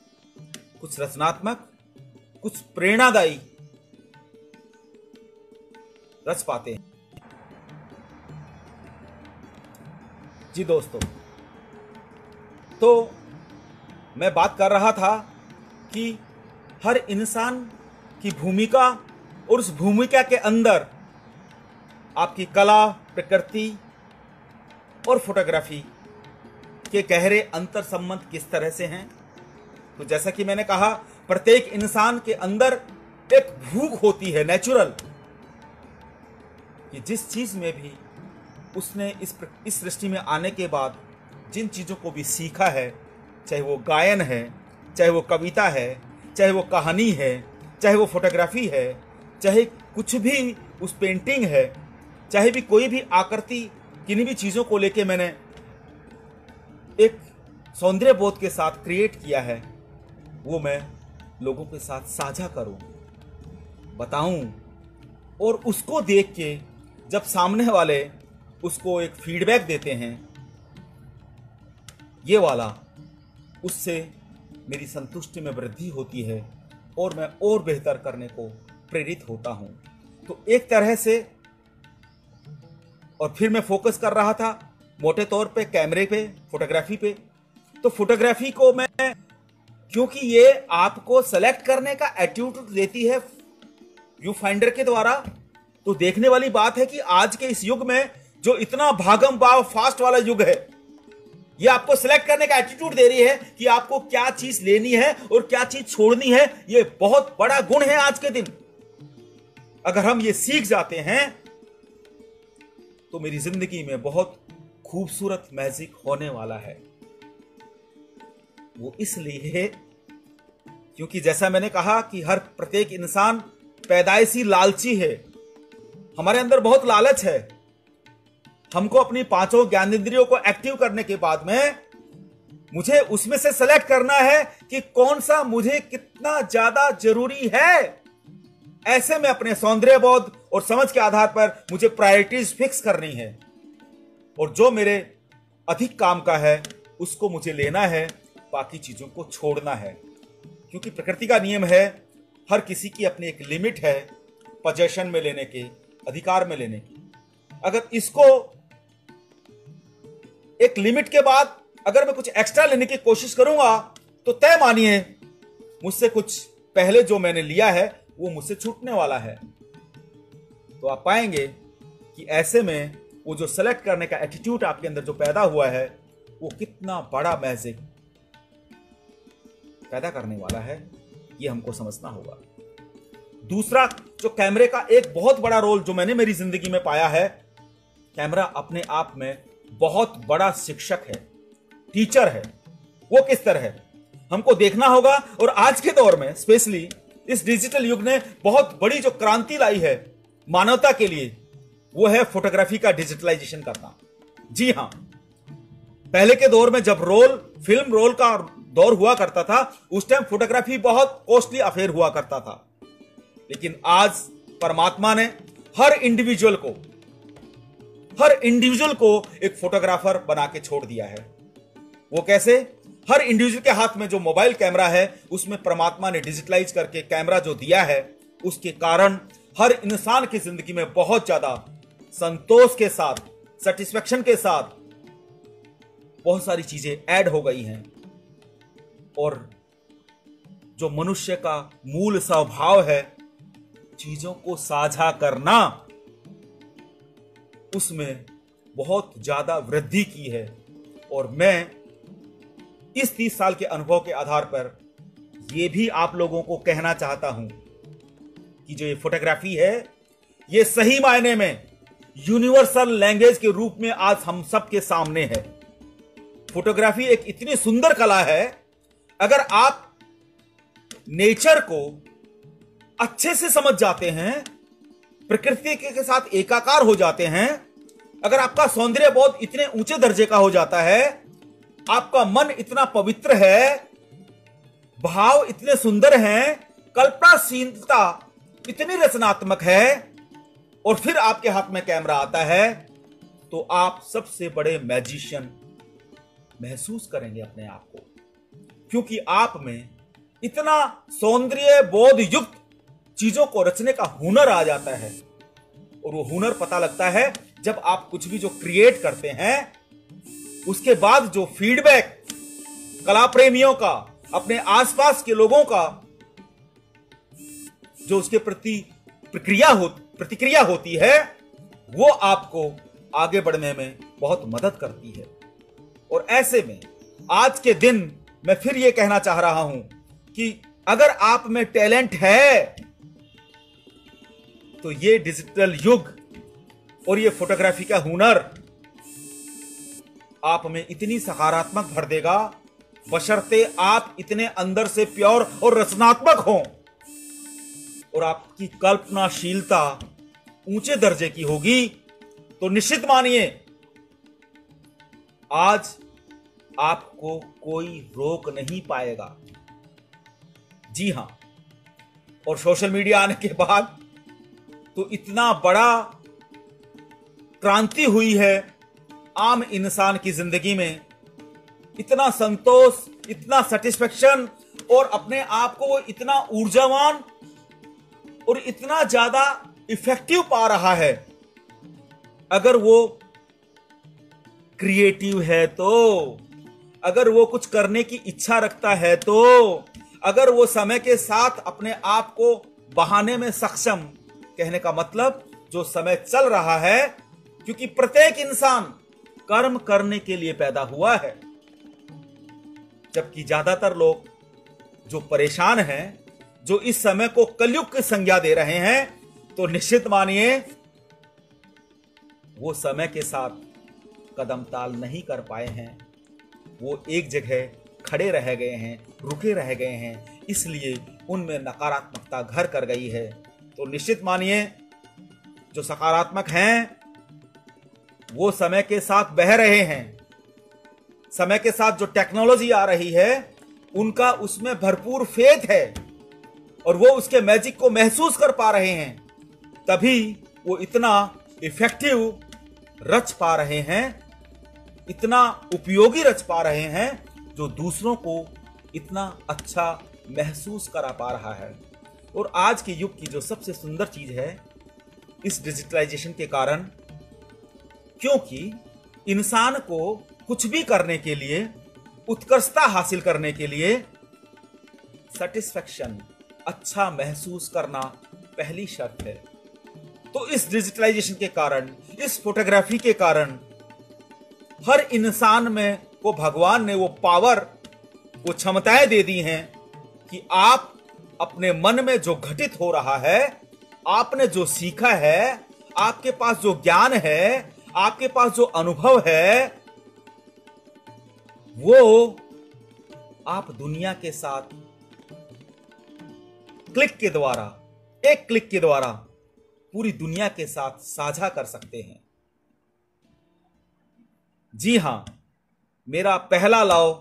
कुछ रचनात्मक, कुछ प्रेरणादायी रच पाते हैं। जी दोस्तों, तो मैं बात कर रहा था कि हर इंसान की भूमिका और उस भूमिका के अंदर आपकी कला, प्रकृति और फोटोग्राफी के गहरे अंतर संबंध किस तरह से हैं। तो जैसा कि मैंने कहा, प्रत्येक इंसान के अंदर एक भूख होती है नेचुरल, कि जिस चीज में भी उसने इस सृष्टि में आने के बाद जिन चीजों को भी सीखा है, चाहे वो गायन है, चाहे वो कविता है, चाहे वो कहानी है, चाहे वो फोटोग्राफी है, चाहे कुछ भी उस पेंटिंग है, चाहे भी कोई भी आकृति, किन्हीं भी चीजों को लेके मैंने एक सौंदर्य बोध के साथ क्रिएट किया है, वो मैं लोगों के साथ साझा करूं, बताऊं, और उसको देख के जब सामने वाले उसको एक फीडबैक देते हैं, ये वाला, उससे मेरी संतुष्टि में वृद्धि होती है और मैं और बेहतर करने को प्रेरित होता हूं। तो एक तरह से, और फिर मैं फोकस कर रहा था मोटे तौर पे कैमरे पे, फोटोग्राफी पे। तो फोटोग्राफी को मैं क्योंकि ये आपको सेलेक्ट करने का एटीट्यूड देती है व्यू फाइंडर के द्वारा। तो देखने वाली बात है कि आज के इस युग में जो इतना भागम भाग फास्ट वाला युग है, ये आपको सिलेक्ट करने का एटीट्यूड दे रही है कि आपको क्या चीज लेनी है और क्या चीज छोड़नी है। ये बहुत बड़ा गुण है आज के दिन। अगर हम ये सीख जाते हैं तो मेरी जिंदगी में बहुत खूबसूरत मैजिक होने वाला है। वो इसलिए क्योंकि जैसा मैंने कहा कि हर प्रत्येक इंसान पैदाइशी लालची है। हमारे अंदर बहुत लालच है। हमको अपनी पांचों ज्ञानेंद्रियों को एक्टिव करने के बाद में मुझे उसमें से सेलेक्ट करना है कि कौन सा मुझे कितना ज्यादा जरूरी है। ऐसे में अपने सौंदर्य बोध और समझ के आधार पर मुझे प्रायोरिटीज फिक्स करनी है और जो मेरे अधिक काम का है उसको मुझे लेना है, बाकी चीजों को छोड़ना है। क्योंकि प्रकृति का नियम है, हर किसी की अपनी एक लिमिट है पोजेशन में लेने की, अधिकार में लेने की। अगर इसको एक लिमिट के बाद अगर मैं कुछ एक्स्ट्रा लेने की कोशिश करूंगा तो तय मानिए मुझसे कुछ पहले जो मैंने लिया है वो मुझसे छूटने वाला है। तो आप पाएंगे कि ऐसे में वो जो सेलेक्ट करने का एटीट्यूड आपके अंदर जो पैदा हुआ है वो कितना बड़ा मैजिक पैदा करने वाला है, ये हमको समझना होगा। दूसरा, जो कैमरे का एक बहुत बड़ा रोल जो मैंने मेरी जिंदगी में पाया है, कैमरा अपने आप में बहुत बड़ा शिक्षक है, टीचर है। वो किस तरह है हमको देखना होगा। और आज के दौर में स्पेशली इस डिजिटल युग ने बहुत बड़ी जो क्रांति लाई है मानवता के लिए, वो है फोटोग्राफी का डिजिटलाइजेशन करना। जी हां, पहले के दौर में जब फिल्म रोल का दौर हुआ करता था, उस टाइम फोटोग्राफी बहुत कॉस्टली अफेयर हुआ करता था। लेकिन आज परमात्मा ने हर इंडिविजुअल को एक फोटोग्राफर बना के छोड़ दिया है। वो कैसे? हर इंडिविजुअल के हाथ में जो मोबाइल कैमरा है उसमें परमात्मा ने डिजिटलाइज करके कैमरा जो दिया है, उसके कारण हर इंसान की जिंदगी में बहुत ज्यादा संतोष के साथ, सेटिस्फेक्शन के साथ बहुत सारी चीजें ऐड हो गई हैं। और जो मनुष्य का मूल स्वभाव है चीजों को साझा करना, उसमें बहुत ज्यादा वृद्धि की है। और मैं इस 30 साल के अनुभव के आधार पर यह भी आप लोगों को कहना चाहता हूं कि जो ये फोटोग्राफी है, ये सही मायने में यूनिवर्सल लैंग्वेज के रूप में आज हम सबके सामने है। फोटोग्राफी एक इतनी सुंदर कला है, अगर आप नेचर को अच्छे से समझ जाते हैं, प्रकृति के साथ एकाकार हो जाते हैं, अगर आपका सौंदर्य बोध इतने ऊंचे दर्जे का हो जाता है, आपका मन इतना पवित्र है, भाव इतने सुंदर हैं, कल्पनाशीलता इतनी रचनात्मक है, और फिर आपके हाथ में कैमरा आता है, तो आप सबसे बड़े मैजिशियन महसूस करेंगे अपने आप को। क्योंकि आप में इतना सौंदर्य बोध युक्त चीजों को रचने का हुनर आ जाता है। और वो हुनर पता लगता है जब आप कुछ भी जो क्रिएट करते हैं, उसके बाद जो फीडबैक कला प्रेमियों का, अपने आसपास के लोगों का जो उसके प्रति प्रतिक्रिया होती है, वो आपको आगे बढ़ने में बहुत मदद करती है। और ऐसे में आज के दिन मैं फिर ये कहना चाह रहा हूं कि अगर आप में टैलेंट है तो ये डिजिटल युग और ये फोटोग्राफी का हुनर आप में इतनी सकारात्मक भर देगा, बशर्ते आप इतने अंदर से प्योर और रचनात्मक हों और आपकी कल्पनाशीलता ऊंचे दर्जे की होगी। तो निश्चित मानिए आज आपको कोई रोक नहीं पाएगा। जी हां, और सोशल मीडिया आने के बाद तो इतना बड़ा क्रांति हुई है आम इंसान की जिंदगी में, इतना संतोष, इतना सेटिस्फेक्शन, और अपने आप को इतना ऊर्जावान और इतना ज्यादा इफेक्टिव पा रहा है। अगर वो क्रिएटिव है तो, अगर वो कुछ करने की इच्छा रखता है तो, अगर वो समय के साथ अपने आप को बहाने में सक्षम, कहने का मतलब जो समय चल रहा है, क्योंकि प्रत्येक इंसान कर्म करने के लिए पैदा हुआ है, जबकि ज्यादातर लोग जो परेशान हैं, जो इस समय को कलयुग की संज्ञा दे रहे हैं, तो निश्चित मानिए वो समय के साथ कदम ताल नहीं कर पाए हैं। वो एक जगह खड़े रह गए हैं, रुके रह गए हैं, इसलिए उनमें नकारात्मकता घर कर गई है। तो निश्चित मानिए जो सकारात्मक हैं वो समय के साथ बह रहे हैं। समय के साथ जो टेक्नोलॉजी आ रही है उनका उसमें भरपूर फेथ है और वो उसके मैजिक को महसूस कर पा रहे हैं, तभी वो इतना इफेक्टिव रच पा रहे हैं, इतना उपयोगी रच पा रहे हैं, जो दूसरों को इतना अच्छा महसूस करा पा रहा है। और आज के युग की जो सबसे सुंदर चीज है इस डिजिटलाइजेशन के कारण, क्योंकि इंसान को कुछ भी करने के लिए, उत्कृष्टता हासिल करने के लिए सेटिस्फैक्शन, अच्छा महसूस करना पहली शर्त है। तो इस डिजिटलाइजेशन के कारण, इस फोटोग्राफी के कारण हर इंसान में को भगवान ने वो पावर, वो क्षमताएं दे दी हैं कि आप अपने मन में जो घटित हो रहा है, आपने जो सीखा है, आपके पास जो ज्ञान है, आपके पास जो अनुभव है, वो आप दुनिया के साथ क्लिक के द्वारा, एक क्लिक के द्वारा पूरी दुनिया के साथ साझा कर सकते हैं। जी हां, मेरा पहला लव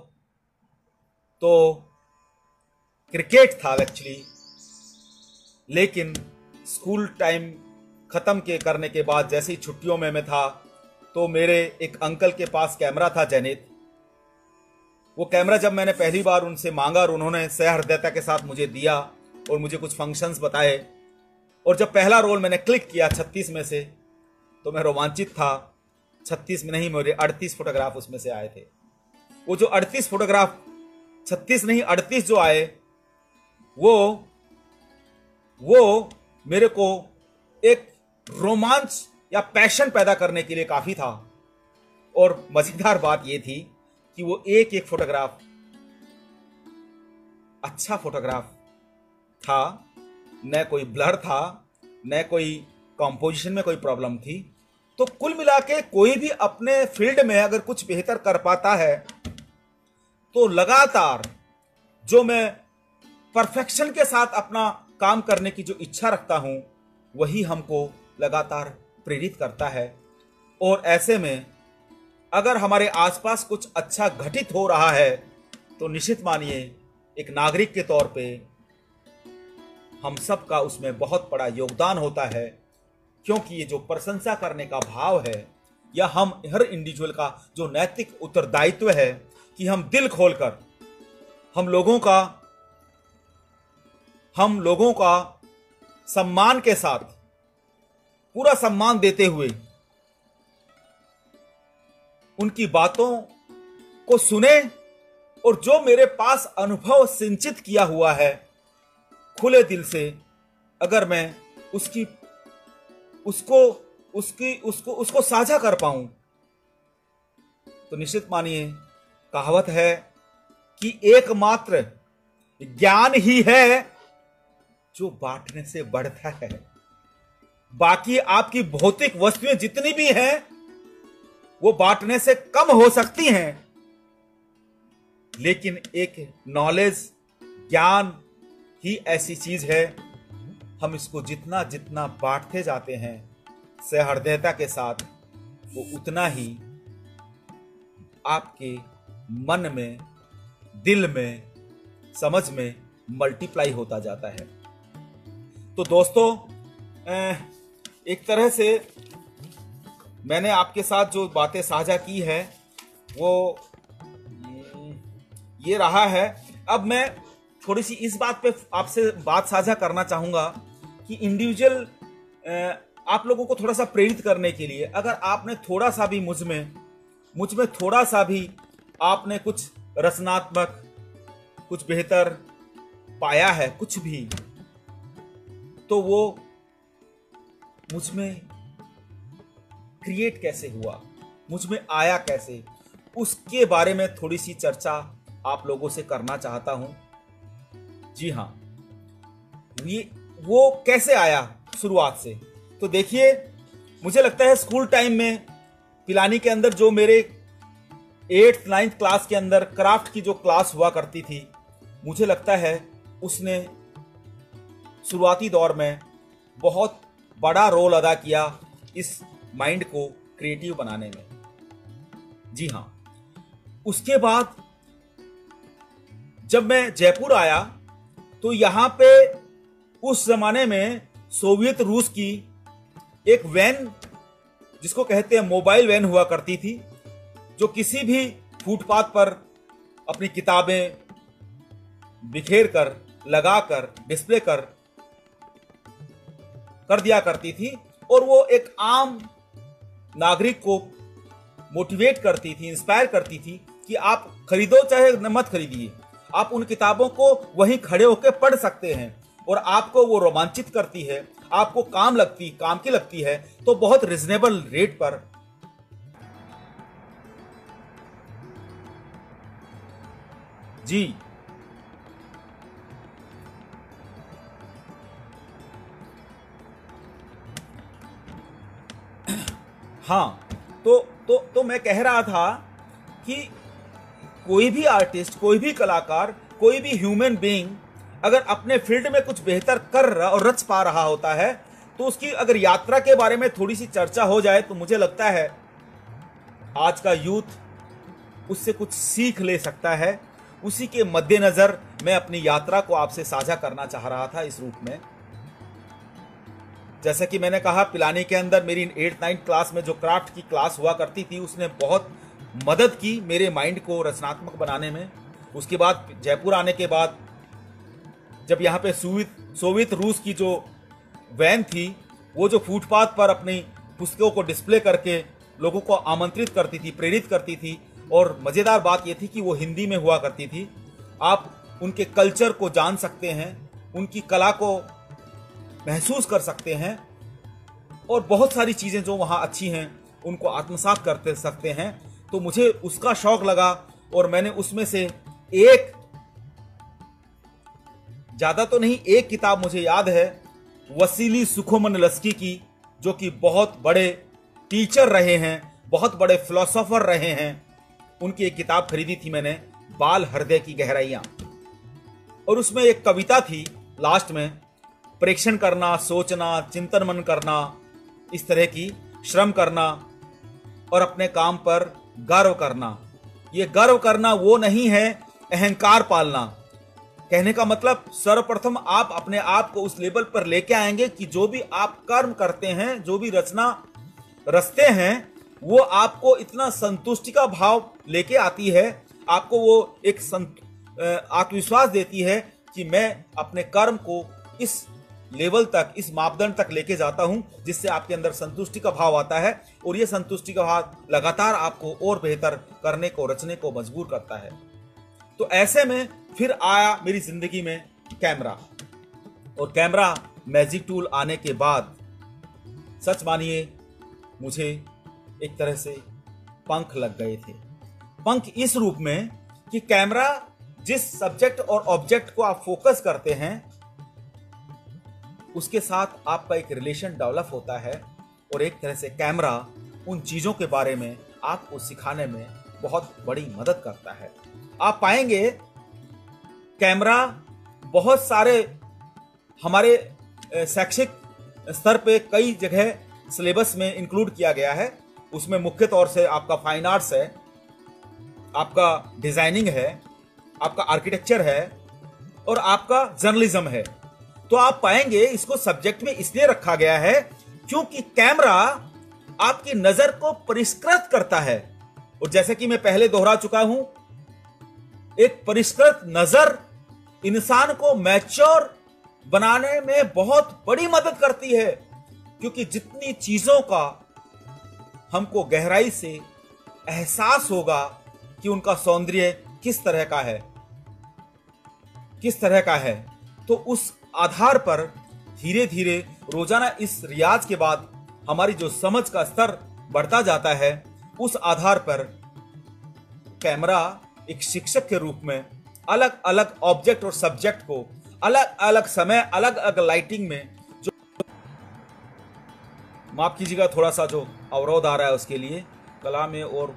तो क्रिकेट था एक्चुअली, लेकिन स्कूल टाइम खत्म करने के बाद जैसे ही छुट्टियों में मैं था, तो मेरे एक अंकल के पास कैमरा था जेनिथ। वो कैमरा जब मैंने पहली बार उनसे मांगा और उन्होंने सहृदयता के साथ मुझे दिया और मुझे कुछ फंक्शंस बताए, और जब पहला रोल मैंने क्लिक किया 36 में से, तो मैं रोमांचित था। 36 में नहीं, मेरे 38 फोटोग्राफ उसमें से आए थे। वो जो 38 फोटोग्राफ, 36 नहीं 38 जो आए, वो मेरे को एक रोमांच या पैशन पैदा करने के लिए काफी था। और मजेदार बात यह थी कि वो एक एक फोटोग्राफ अच्छा फोटोग्राफ था, न कोई ब्लर था, न कोई कंपोजिशन में कोई प्रॉब्लम थी। तो कुल मिला के कोई भी अपने फील्ड में अगर कुछ बेहतर कर पाता है, तो लगातार जो मैं परफेक्शन के साथ अपना काम करने की जो इच्छा रखता हूं, वही हमको लगातार प्रेरित करता है। और ऐसे में अगर हमारे आसपास कुछ अच्छा घटित हो रहा है, तो निश्चित मानिए एक नागरिक के तौर पे हम सब का उसमें बहुत बड़ा योगदान होता है। क्योंकि ये जो प्रशंसा करने का भाव है, या हम हर इंडिविजुअल का जो नैतिक उत्तरदायित्व है कि हम दिल खोलकर हम लोगों का सम्मान के साथ, पूरा सम्मान देते हुए उनकी बातों को सुने, और जो मेरे पास अनुभव सिंचित किया हुआ है, खुले दिल से अगर मैं उसको साझा कर पाऊं, तो निश्चित मानिए कहावत है कि एकमात्र ज्ञान ही है जो बांटने से बढ़ता है। बाकी आपकी भौतिक वस्तुएं जितनी भी हैं, वो बांटने से कम हो सकती हैं, लेकिन एक नॉलेज, ज्ञान ही ऐसी चीज है, हम इसको जितना जितना बांटते जाते हैं सहृदयता के साथ, वो उतना ही आपके मन में, दिल में, समझ में मल्टीप्लाई होता जाता है। तो दोस्तों, एक तरह से मैंने आपके साथ जो बातें साझा की है वो ये रहा है। अब मैं थोड़ी सी इस बात पे आपसे बात साझा करना चाहूंगा कि इंडिविजुअल आप लोगों को थोड़ा सा प्रेरित करने के लिए, अगर आपने थोड़ा सा भी मुझ में थोड़ा सा भी आपने कुछ रचनात्मक, कुछ बेहतर, पाया है कुछ भी, तो वो मुझ में क्रिएट कैसे हुआ, मुझ में आया कैसे, उसके बारे में थोड़ी सी चर्चा आप लोगों से करना चाहता हूं। जी हाँ, वो कैसे आया शुरुआत से। तो देखिए, मुझे लगता है स्कूल टाइम में पिलानी के अंदर जो मेरे 8th 9th क्लास के अंदर क्राफ्ट की जो क्लास हुआ करती थी, मुझे लगता है उसने शुरुआती दौर में बहुत बड़ा रोल अदा किया इस माइंड को क्रिएटिव बनाने में। जी हाँ, उसके बाद जब मैं जयपुर आया तो यहां पे उस जमाने में सोवियत रूस की एक वैन, जिसको कहते हैं मोबाइल वैन, हुआ करती थी, जो किसी भी फुटपाथ पर अपनी किताबें बिखेर कर, लगाकर, डिस्प्ले कर दिया करती थी, और वो एक आम नागरिक को मोटिवेट करती थी, इंस्पायर करती थी कि आप खरीदो चाहे मत खरीदिए, आप उन किताबों को वहीं खड़े होकर पढ़ सकते हैं, और आपको वो रोमांचित करती है, आपको काम की लगती है, तो बहुत रिजनेबल रेट पर। जी हाँ, तो मैं कह रहा था कि कोई भी आर्टिस्ट, कोई भी कलाकार, कोई भी ह्यूमन बीइंग अगर अपने फील्ड में कुछ बेहतर कर रहा और रच पा रहा होता है, तो उसकी अगर यात्रा के बारे में थोड़ी सी चर्चा हो जाए तो मुझे लगता है आज का यूथ उससे कुछ सीख ले सकता है। उसी के मद्देनजर मैं अपनी यात्रा को आपसे साझा करना चाह रहा था इस रूप में। जैसा कि मैंने कहा, पिलानी के अंदर मेरी 8th 9th क्लास में जो क्राफ्ट की क्लास हुआ करती थी, उसने बहुत मदद की मेरे माइंड को रचनात्मक बनाने में। उसके बाद जयपुर आने के बाद जब यहाँ पे सोवियत रूस की जो वैन थी, वो जो फुटपाथ पर अपनी पुस्तकों को डिस्प्ले करके लोगों को आमंत्रित करती थी, प्रेरित करती थी, और मज़ेदार बात ये थी कि वो हिंदी में हुआ करती थी। आप उनके कल्चर को जान सकते हैं, उनकी कला को महसूस कर सकते हैं, और बहुत सारी चीज़ें जो वहाँ अच्छी हैं उनको आत्मसात करते सकते हैं। तो मुझे उसका शौक लगा, और मैंने उसमें से एक, ज़्यादा तो नहीं, एक किताब मुझे याद है, वसीली सुखोमनलस्की की, जो कि बहुत बड़े टीचर रहे हैं, बहुत बड़े फिलोसोफर रहे हैं, उनकी एक किताब खरीदी थी मैंने, बाल हृदय की गहराइयाँ। और उसमें एक कविता थी लास्ट में, प्रेक्षण करना, सोचना, चिंतन मन करना, इस तरह की श्रम करना और अपने काम पर गर्व करना। ये गर्व करना वो नहीं है अहंकार पालना। कहने का मतलब, सर्वप्रथम आप अपने आप को उस लेवल पर लेके आएंगे कि जो भी आप कर्म करते हैं, जो भी रचना रचते हैं, वो आपको इतना संतुष्टि का भाव लेके आती है, आपको वो एक आत्मविश्वास देती है कि मैं अपने कर्म को इस लेवल तक, इस मापदंड तक लेके जाता हूं, जिससे आपके अंदर संतुष्टि का भाव आता है, और ये संतुष्टि का भाव लगातार आपको और बेहतर करने को, रचने को मजबूर करता है। तो ऐसे में फिर आया मेरी जिंदगी में कैमरा, और कैमरा मैजिक टूल आने के बाद सच मानिए मुझे एक तरह से पंख लग गए थे। पंख इस रूप में कि कैमरा, जिस सब्जेक्ट और ऑब्जेक्ट को आप फोकस करते हैं, उसके साथ आपका एक रिलेशन डेवलप होता है, और एक तरह से कैमरा उन चीजों के बारे में आपको सिखाने में बहुत बड़ी मदद करता है। आप पाएंगे कैमरा बहुत सारे हमारे शैक्षिक स्तर पे कई जगह सिलेबस में इंक्लूड किया गया है। उसमें मुख्य तौर से आपका फाइन आर्ट्स है, आपका डिजाइनिंग है, आपका आर्किटेक्चर है, और आपका जर्नलिज्म है। तो आप पाएंगे इसको सब्जेक्ट में इसलिए रखा गया है क्योंकि कैमरा आपकी नजर को परिष्कृत करता है, और जैसे कि मैं पहले दोहरा चुका हूं, एक परिष्कृत नजर इंसान को मैच्योर बनाने में बहुत बड़ी मदद करती है, क्योंकि जितनी चीजों का हमको गहराई से एहसास होगा कि उनका सौंदर्य किस तरह का है, किस तरह का है, तो उस आधार पर धीरे धीरे रोजाना इस रियाज के बाद हमारी जो समझ का स्तर बढ़ता जाता है, उस आधार पर कैमरा एक शिक्षक के रूप में अलग अलग ऑब्जेक्ट और सब्जेक्ट को अलग अलग समय, अलग अलग लाइटिंग में, जो माफ कीजिएगा थोड़ा सा जो अवरोध आ रहा है उसके लिए, कला में और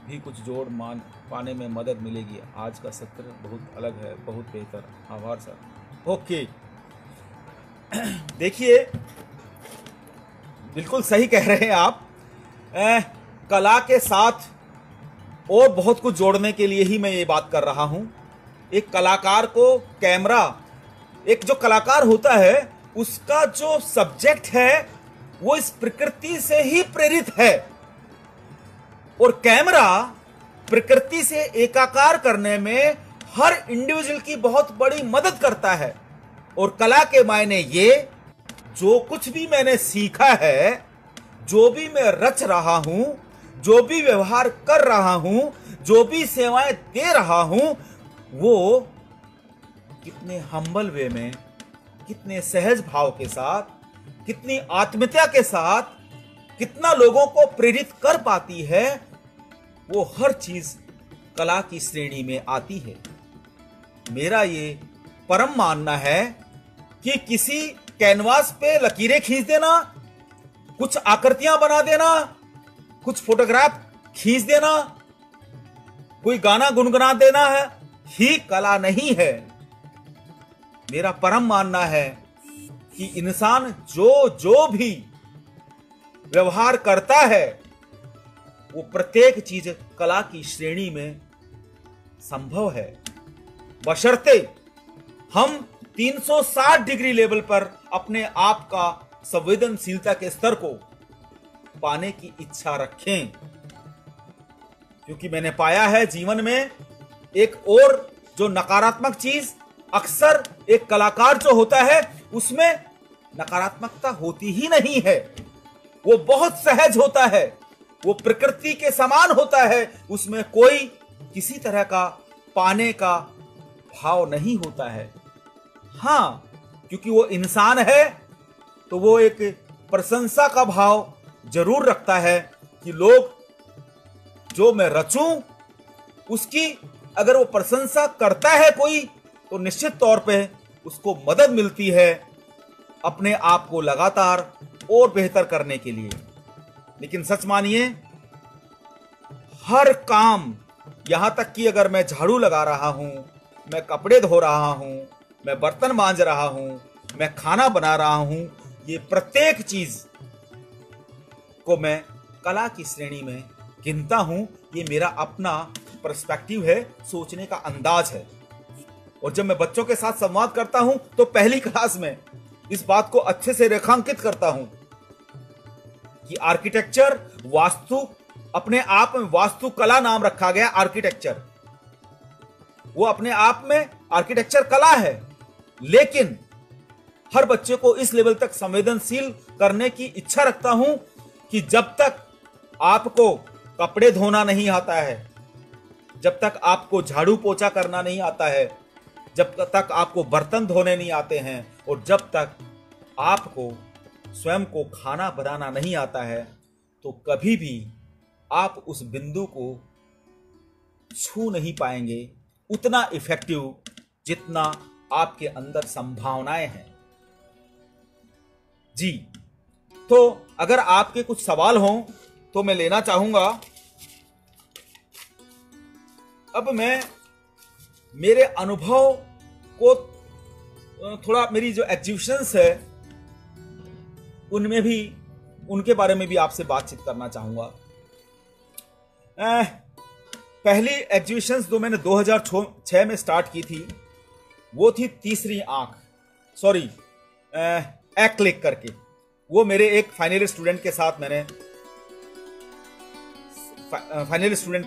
भी कुछ जोड़ मान पाने में मदद मिलेगी। आज का सत्र बहुत अलग है, बहुत बेहतर, आभार सर। ओके, देखिए बिल्कुल सही कह रहे हैं आप। कला के साथ और बहुत कुछ जोड़ने के लिए ही मैं ये बात कर रहा हूं। एक कलाकार को कैमरा, एक जो कलाकार होता है उसका जो सब्जेक्ट है वो इस प्रकृति से ही प्रेरित है, और कैमरा प्रकृति से एकाकार करने में हर इंडिविजुअल की बहुत बड़ी मदद करता है। और कला के मायने ये, जो कुछ भी मैंने सीखा है, जो भी मैं रच रहा हूं, जो भी व्यवहार कर रहा हूं, जो भी सेवाएं दे रहा हूं, वो कितने हम्बल वे में, कितने सहज भाव के साथ, कितनी आत्मीयता के साथ, कितना लोगों को प्रेरित कर पाती है, वो हर चीज कला की श्रेणी में आती है। मेरा ये परम मानना है कि किसी कैनवास पे लकीरें खींच देना, कुछ आकृतियां बना देना, कुछ फोटोग्राफ खींच देना, कोई गाना गुनगुना देना है ही कला नहीं है। मेरा परम मानना है कि इंसान जो भी व्यवहार करता है वो प्रत्येक चीज कला की श्रेणी में संभव है, बशर्ते हम 360 डिग्री लेवल पर अपने आप का संवेदनशीलता के स्तर को पाने की इच्छा रखें। क्योंकि मैंने पाया है जीवन में एक और जो नकारात्मक चीज, अक्सर एक कलाकार जो होता है उसमें नकारात्मकता होती ही नहीं है। वो बहुत सहज होता है, वो प्रकृति के समान होता है, उसमें कोई किसी तरह का पाने का भाव नहीं होता है। हाँ, क्योंकि वो इंसान है तो वो एक प्रशंसा का भाव जरूर रखता है कि लोग जो मैं रचूं उसकी अगर वो प्रशंसा करता है कोई, तो निश्चित तौर पे उसको मदद मिलती है अपने आप को लगातार और बेहतर करने के लिए। लेकिन सच मानिए, हर काम, यहां तक कि अगर मैं झाड़ू लगा रहा हूं, मैं कपड़े धो रहा हूं, मैं बर्तन मांज रहा हूं, मैं खाना बना रहा हूं, ये प्रत्येक चीज को मैं कला की श्रेणी में गिनता हूं। ये मेरा अपना पर्सपेक्टिव है, सोचने का अंदाज है। और जब मैं बच्चों के साथ संवाद करता हूं तो पहली क्लास में इस बात को अच्छे से रेखांकित करता हूं कि आर्किटेक्चर, वास्तु, अपने आप में वास्तुकला नाम रखा गया आर्किटेक्चर, वो अपने आप में आर्किटेक्चर कला है। लेकिन हर बच्चे को इस लेवल तक संवेदनशील करने की इच्छा रखता हूं कि जब तक आपको कपड़े धोना नहीं आता है, जब तक आपको झाड़ू पोछा करना नहीं आता है, जब तक आपको बर्तन धोने नहीं आते हैं, और जब तक आपको स्वयं को खाना बनाना नहीं आता है, तो कभी भी आप उस बिंदु को छू नहीं पाएंगे उतना इफेक्टिव जितना आपके अंदर संभावनाएं हैं। जी, तो अगर आपके कुछ सवाल हों तो मैं लेना चाहूंगा। अब मैं मेरे अनुभव को थोड़ा, मेरी जो एग्जीबिशंस है उनमें भी, उनके बारे में भी आपसे बातचीत करना चाहूंगा। पहली एग्जीबिशंस जो मैंने 2006 में स्टार्ट की थी वो थी तीसरी आंख, सॉरी क्लिक करके। वो मेरे एक फाइनल स्टूडेंट के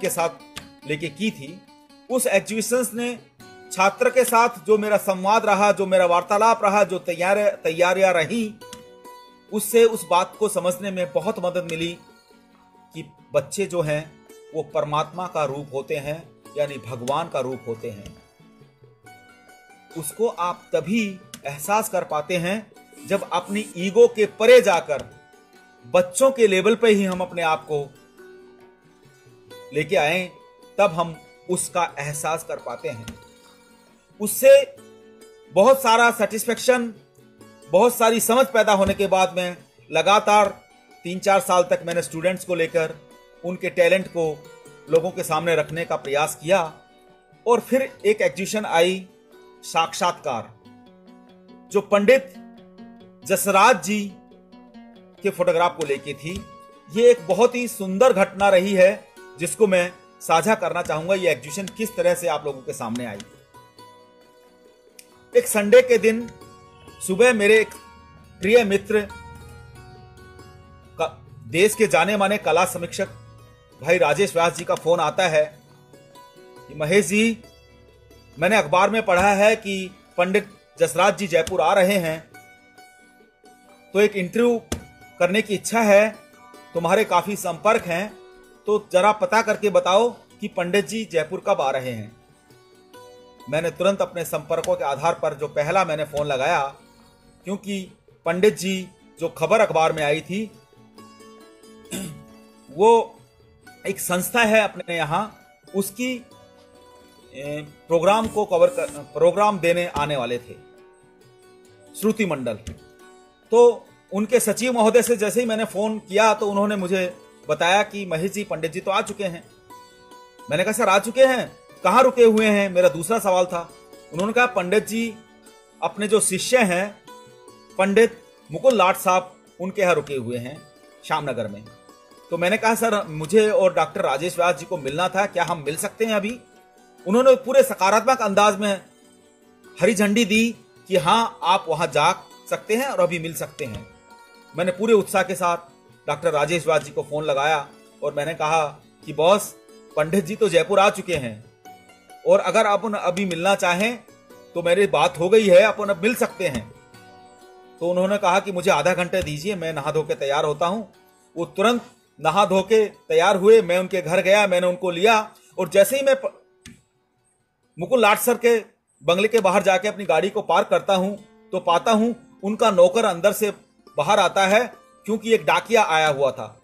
साथ लेके की थी। उस एग्जीबिशंस ने छात्र के साथ जो मेरा संवाद रहा, जो मेरा वार्तालाप रहा, जो तैयारियां रही, उससे उस बात को समझने में बहुत मदद मिली कि बच्चे जो हैं वो परमात्मा का रूप होते हैं, यानी भगवान का रूप होते हैं। उसको आप तभी एहसास कर पाते हैं जब अपनी ईगो के परे जाकर बच्चों के लेवल पे ही हम अपने आप को लेके आए, तब हम उसका एहसास कर पाते हैं। उससे बहुत सारा सेटिस्फेक्शन, बहुत सारी समझ पैदा होने के बाद में लगातार 3-4 साल तक मैंने स्टूडेंट्स को लेकर उनके टैलेंट को लोगों के सामने रखने का प्रयास किया। और फिर एक एग्जीबिशन आई साक्षात्कार, जो पंडित जसराज जी के फोटोग्राफ को लेके थी। ये एक बहुत ही सुंदर घटना रही है जिसको मैं साझा करना चाहूंगा। ये एग्जीबिशन किस तरह से आप लोगों के सामने आई। एक संडे के दिन सुबह मेरे एक प्रिय मित्र, देश के जाने माने कला समीक्षक भाई राजेश व्यास जी का फोन आता है कि महेश जी, मैंने अखबार में पढ़ा है कि पंडित जसराज जी जयपुर आ रहे हैं, तो एक इंटरव्यू करने की इच्छा है, तुम्हारे काफी संपर्क हैं, तो जरा पता करके बताओ कि पंडित जी जयपुर कब आ रहे हैं। मैंने तुरंत अपने संपर्कों के आधार पर जो पहला मैंने फोन लगाया, क्योंकि पंडित जी जो खबर अखबार में आई थी वो एक संस्था है अपने यहाँ, उसकी प्रोग्राम को प्रोग्राम देने आने वाले थे, श्रुति मंडल। तो उनके सचिव महोदय से जैसे ही मैंने फोन किया तो उन्होंने मुझे बताया कि महेश जी, पंडित जी तो आ चुके हैं। मैंने कहा सर आ चुके हैं, कहाँ रुके हुए हैं, मेरा दूसरा सवाल था। उन्होंने कहा पंडित जी अपने जो शिष्य हैं पंडित मुकुल लाट साहब, उनके यहाँ रुके हुए हैं श्यामनगर में। तो मैंने कहा सर मुझे और डॉक्टर राजेश व्यास जी को मिलना था, क्या हम मिल सकते हैं अभी। उन्होंने पूरे सकारात्मक अंदाज में हरी झंडी दी कि हाँ आप वहां जा सकते हैं और अभी मिल सकते हैं। मैंने पूरे उत्साह के साथ डॉक्टर राजेश व्यास जी को फोन लगाया और मैंने कहा कि बॉस, पंडित जी तो जयपुर आ चुके हैं और अगर अपन अभी मिलना चाहें तो मेरी बात हो गई है, अपन अब मिल सकते हैं। तो उन्होंने कहा कि मुझे आधा घंटे दीजिए, मैं नहा धो के तैयार होता हूं। वो तुरंत नहा धो के तैयार हुए, मैं उनके घर गया, मैंने उनको लिया और जैसे ही मैं मुकुल लाट सर के बंगले के बाहर जाके अपनी गाड़ी को पार्क करता हूं तो पाता हूं उनका नौकर अंदर से बाहर आता है, क्योंकि एक डाकिया आया हुआ था।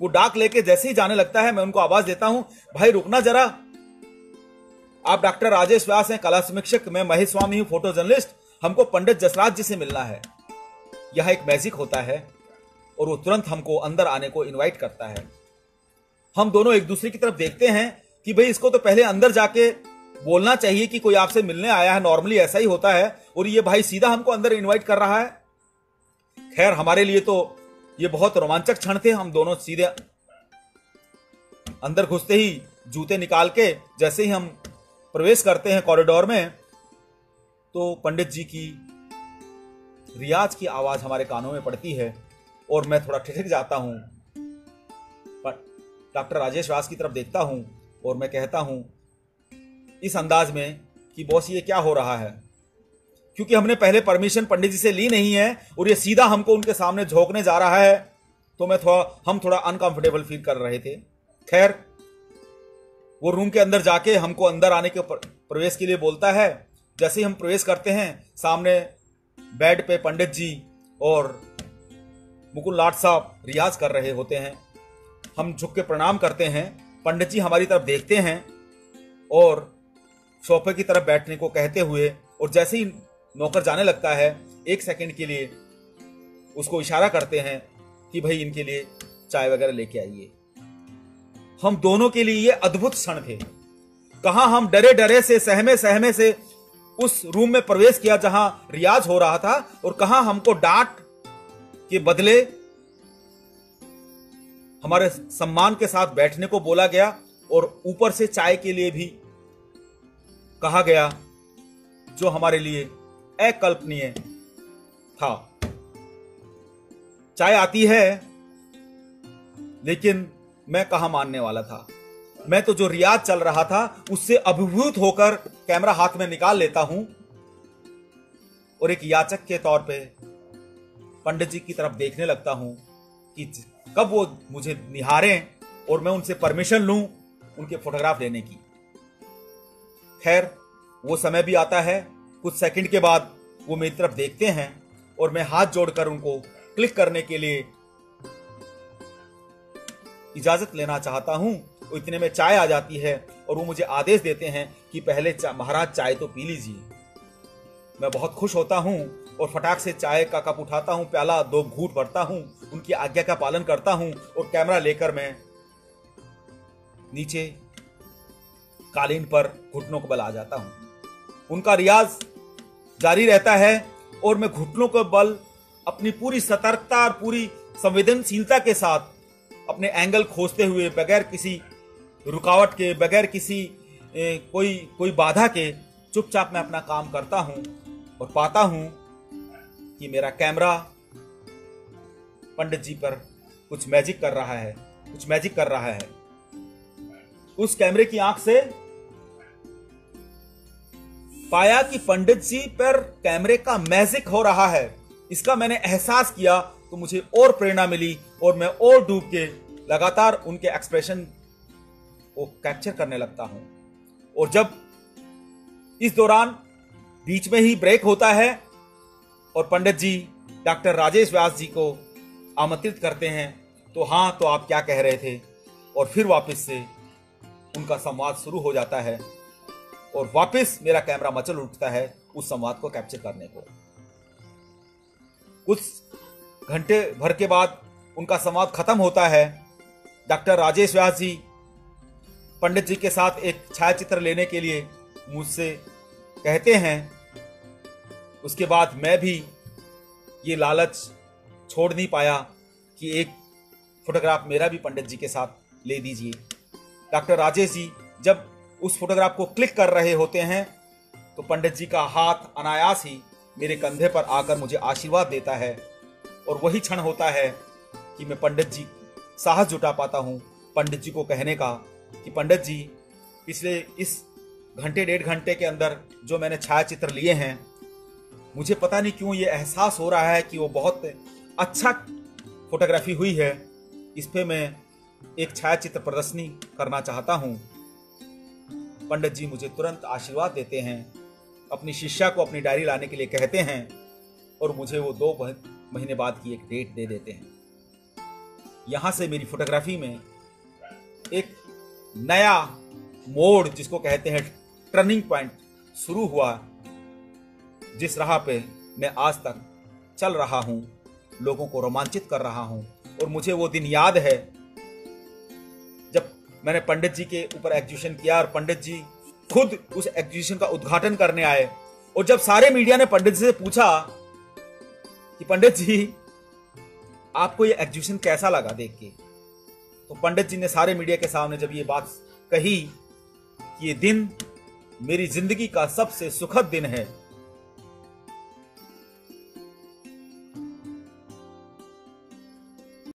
वो डाक लेके जैसे ही जाने लगता है मैं उनको आवाज देता हूं, भाई रुकना जरा, आप डॉक्टर राजेश व्यास हैं, कला समीक्षक, मैं महेश स्वामी हूं, फोटो जर्नलिस्ट, हमको पंडित जसराज जी से मिलना है। यह एक मैजिक होता है और वो तुरंत हमको अंदर आने को इनवाइट करता है। हम दोनों एक दूसरे की तरफ देखते हैं कि भाई इसको तो पहले अंदर जाके बोलना चाहिए कि कोई आपसे मिलने आया है, नॉर्मली ऐसा ही होता है, और ये भाई सीधा हमको अंदर इनवाइट कर रहा है। खैर हमारे लिए तो ये बहुत रोमांचक क्षण थे। हम दोनों सीधे अंदर घुसते ही जूते निकाल के जैसे ही हम प्रवेश करते हैं कॉरिडोर में, तो पंडित जी की रियाज की आवाज हमारे कानों में पड़ती है और मैं थोड़ा ठिठक जाता हूं। डॉक्टर राजेश व्यास की तरफ देखता हूं और मैं कहता हूं इस अंदाज में कि बॉस ये क्या हो रहा है, क्योंकि हमने पहले परमिशन पंडित जी से ली नहीं है और ये सीधा हमको उनके सामने झोंकने जा रहा है। तो हम थोड़ा अनकंफर्टेबल फील कर रहे थे। खैर वो रूम के अंदर जाके हमको अंदर आने के प्रवेश के लिए बोलता है। जैसे ही हम प्रवेश करते हैं, सामने बेड पे पंडित जी और मुकुल लाट साहब रियाज कर रहे होते हैं। हम झुक के प्रणाम करते हैं। पंडित जी हमारी तरफ देखते हैं और सोफे की तरफ बैठने को कहते हुए, और जैसे ही नौकर जाने लगता है 1 सेकंड के लिए उसको इशारा करते हैं कि भाई इनके लिए चाय वगैरह लेके आइए। हम दोनों के लिए ये अद्भुत क्षण थे। कहां हम डरे डरे से, सहमे सहमे से उस रूम में प्रवेश किया जहां रियाज हो रहा था, और कहां हमको डांट के बदले हमारे सम्मान के साथ बैठने को बोला गया और ऊपर से चाय के लिए भी कहा गया, जो हमारे लिए अकल्पनीय था। चाय आती है, लेकिन मैं कहां मानने वाला था। मैं तो जो रियाज चल रहा था उससे अभिभूत होकर कैमरा हाथ में निकाल लेता हूं और एक याचक के तौर पे पंडित जी की तरफ देखने लगता हूं कि कब वो मुझे निहारें और मैं उनसे परमिशन लूं उनके फोटोग्राफ लेने की। खैर वो समय भी आता है कुछ सेकंड के बाद वो मेरी तरफ देखते हैं और मैं हाथ जोड़कर उनको क्लिक करने के लिए इजाजत लेना चाहता हूं। तो इतने में चाय आ जाती है और वो मुझे आदेश देते हैं कि पहले महाराज चाय तो पी लीजिए। मैं बहुत खुश होता हूं और फटाक से चाय का कप उठाता हूं, प्याला 2 घूंट भरता हूं, उनकी आज्ञा का पालन करता हूं और कैमरा लेकर मैं नीचे कालीन पर घुटनों को बल आ जाता हूं। उनका रियाज जारी रहता है और मैं घुटनों को बल अपनी पूरी सतर्कता और पूरी संवेदनशीलता के साथ अपने एंगल खोजते हुए बगैर किसी रुकावट के, बगैर किसी कोई बाधा के चुपचाप मैं अपना काम करता हूं और पाता हूं कि मेरा कैमरा पंडित जी पर कुछ मैजिक कर रहा है। उस कैमरे की आंख से पाया कि पंडित जी पर कैमरे का मैजिक हो रहा है। इसका मैंने एहसास किया तो मुझे और प्रेरणा मिली और मैं और डूब के लगातार उनके एक्सप्रेशन को कैप्चर करने लगता हूं। और जब इस दौरान बीच में ही ब्रेक होता है और पंडित जी डॉक्टर राजेश व्यास जी को आमंत्रित करते हैं, तो हाँ, तो आप क्या कह रहे थे, और फिर वापस से उनका संवाद शुरू हो जाता है और वापस मेरा कैमरा मचल उठता है उस संवाद को कैप्चर करने को। कुछ घंटे भर के बाद उनका संवाद खत्म होता है। डॉक्टर राजेश व्यास जी पंडित जी के साथ एक छायाचित्र लेने के लिए मुझसे कहते हैं। उसके बाद मैं भी ये लालच छोड़ नहीं पाया कि एक फोटोग्राफ मेरा भी पंडित जी के साथ ले दीजिए। डॉक्टर राजेश जी जब उस फोटोग्राफ को क्लिक कर रहे होते हैं तो पंडित जी का हाथ अनायास ही मेरे कंधे पर आकर मुझे आशीर्वाद देता है और वही क्षण होता है कि मैं पंडित जी साहस जुटा पाता हूँ पंडित जी को कहने का कि पंडित जी, पिछले इस घंटे 1.5 घंटे के अंदर जो मैंने छायाचित्र लिए हैं, मुझे पता नहीं क्यों ये एहसास हो रहा है कि वो बहुत अच्छा फोटोग्राफी हुई है। इस पे मैं एक छायाचित्र प्रदर्शनी करना चाहता हूँ। पंडित जी मुझे तुरंत आशीर्वाद देते हैं, अपनी शिष्या को अपनी डायरी लाने के लिए कहते हैं और मुझे वो 2 महीने बाद की एक डेट दे देते हैं। यहाँ से मेरी फोटोग्राफी में एक नया मोड़, जिसको कहते हैं टर्निंग पॉइंट, शुरू हुआ। जिस राह पे मैं आज तक चल रहा हूँ, लोगों को रोमांचित कर रहा हूँ। और मुझे वो दिन याद है जब मैंने पंडित जी के ऊपर एग्जीबिशन किया और पंडित जी खुद उस एग्जीबिशन का उद्घाटन करने आए। और जब सारे मीडिया ने पंडित जी से पूछा कि पंडित जी आपको ये एग्जीबिशन कैसा लगा देख के, तो पंडित जी ने सारे मीडिया के सामने जब ये बात कही कि ये दिन मेरी जिंदगी का सबसे सुखद दिन है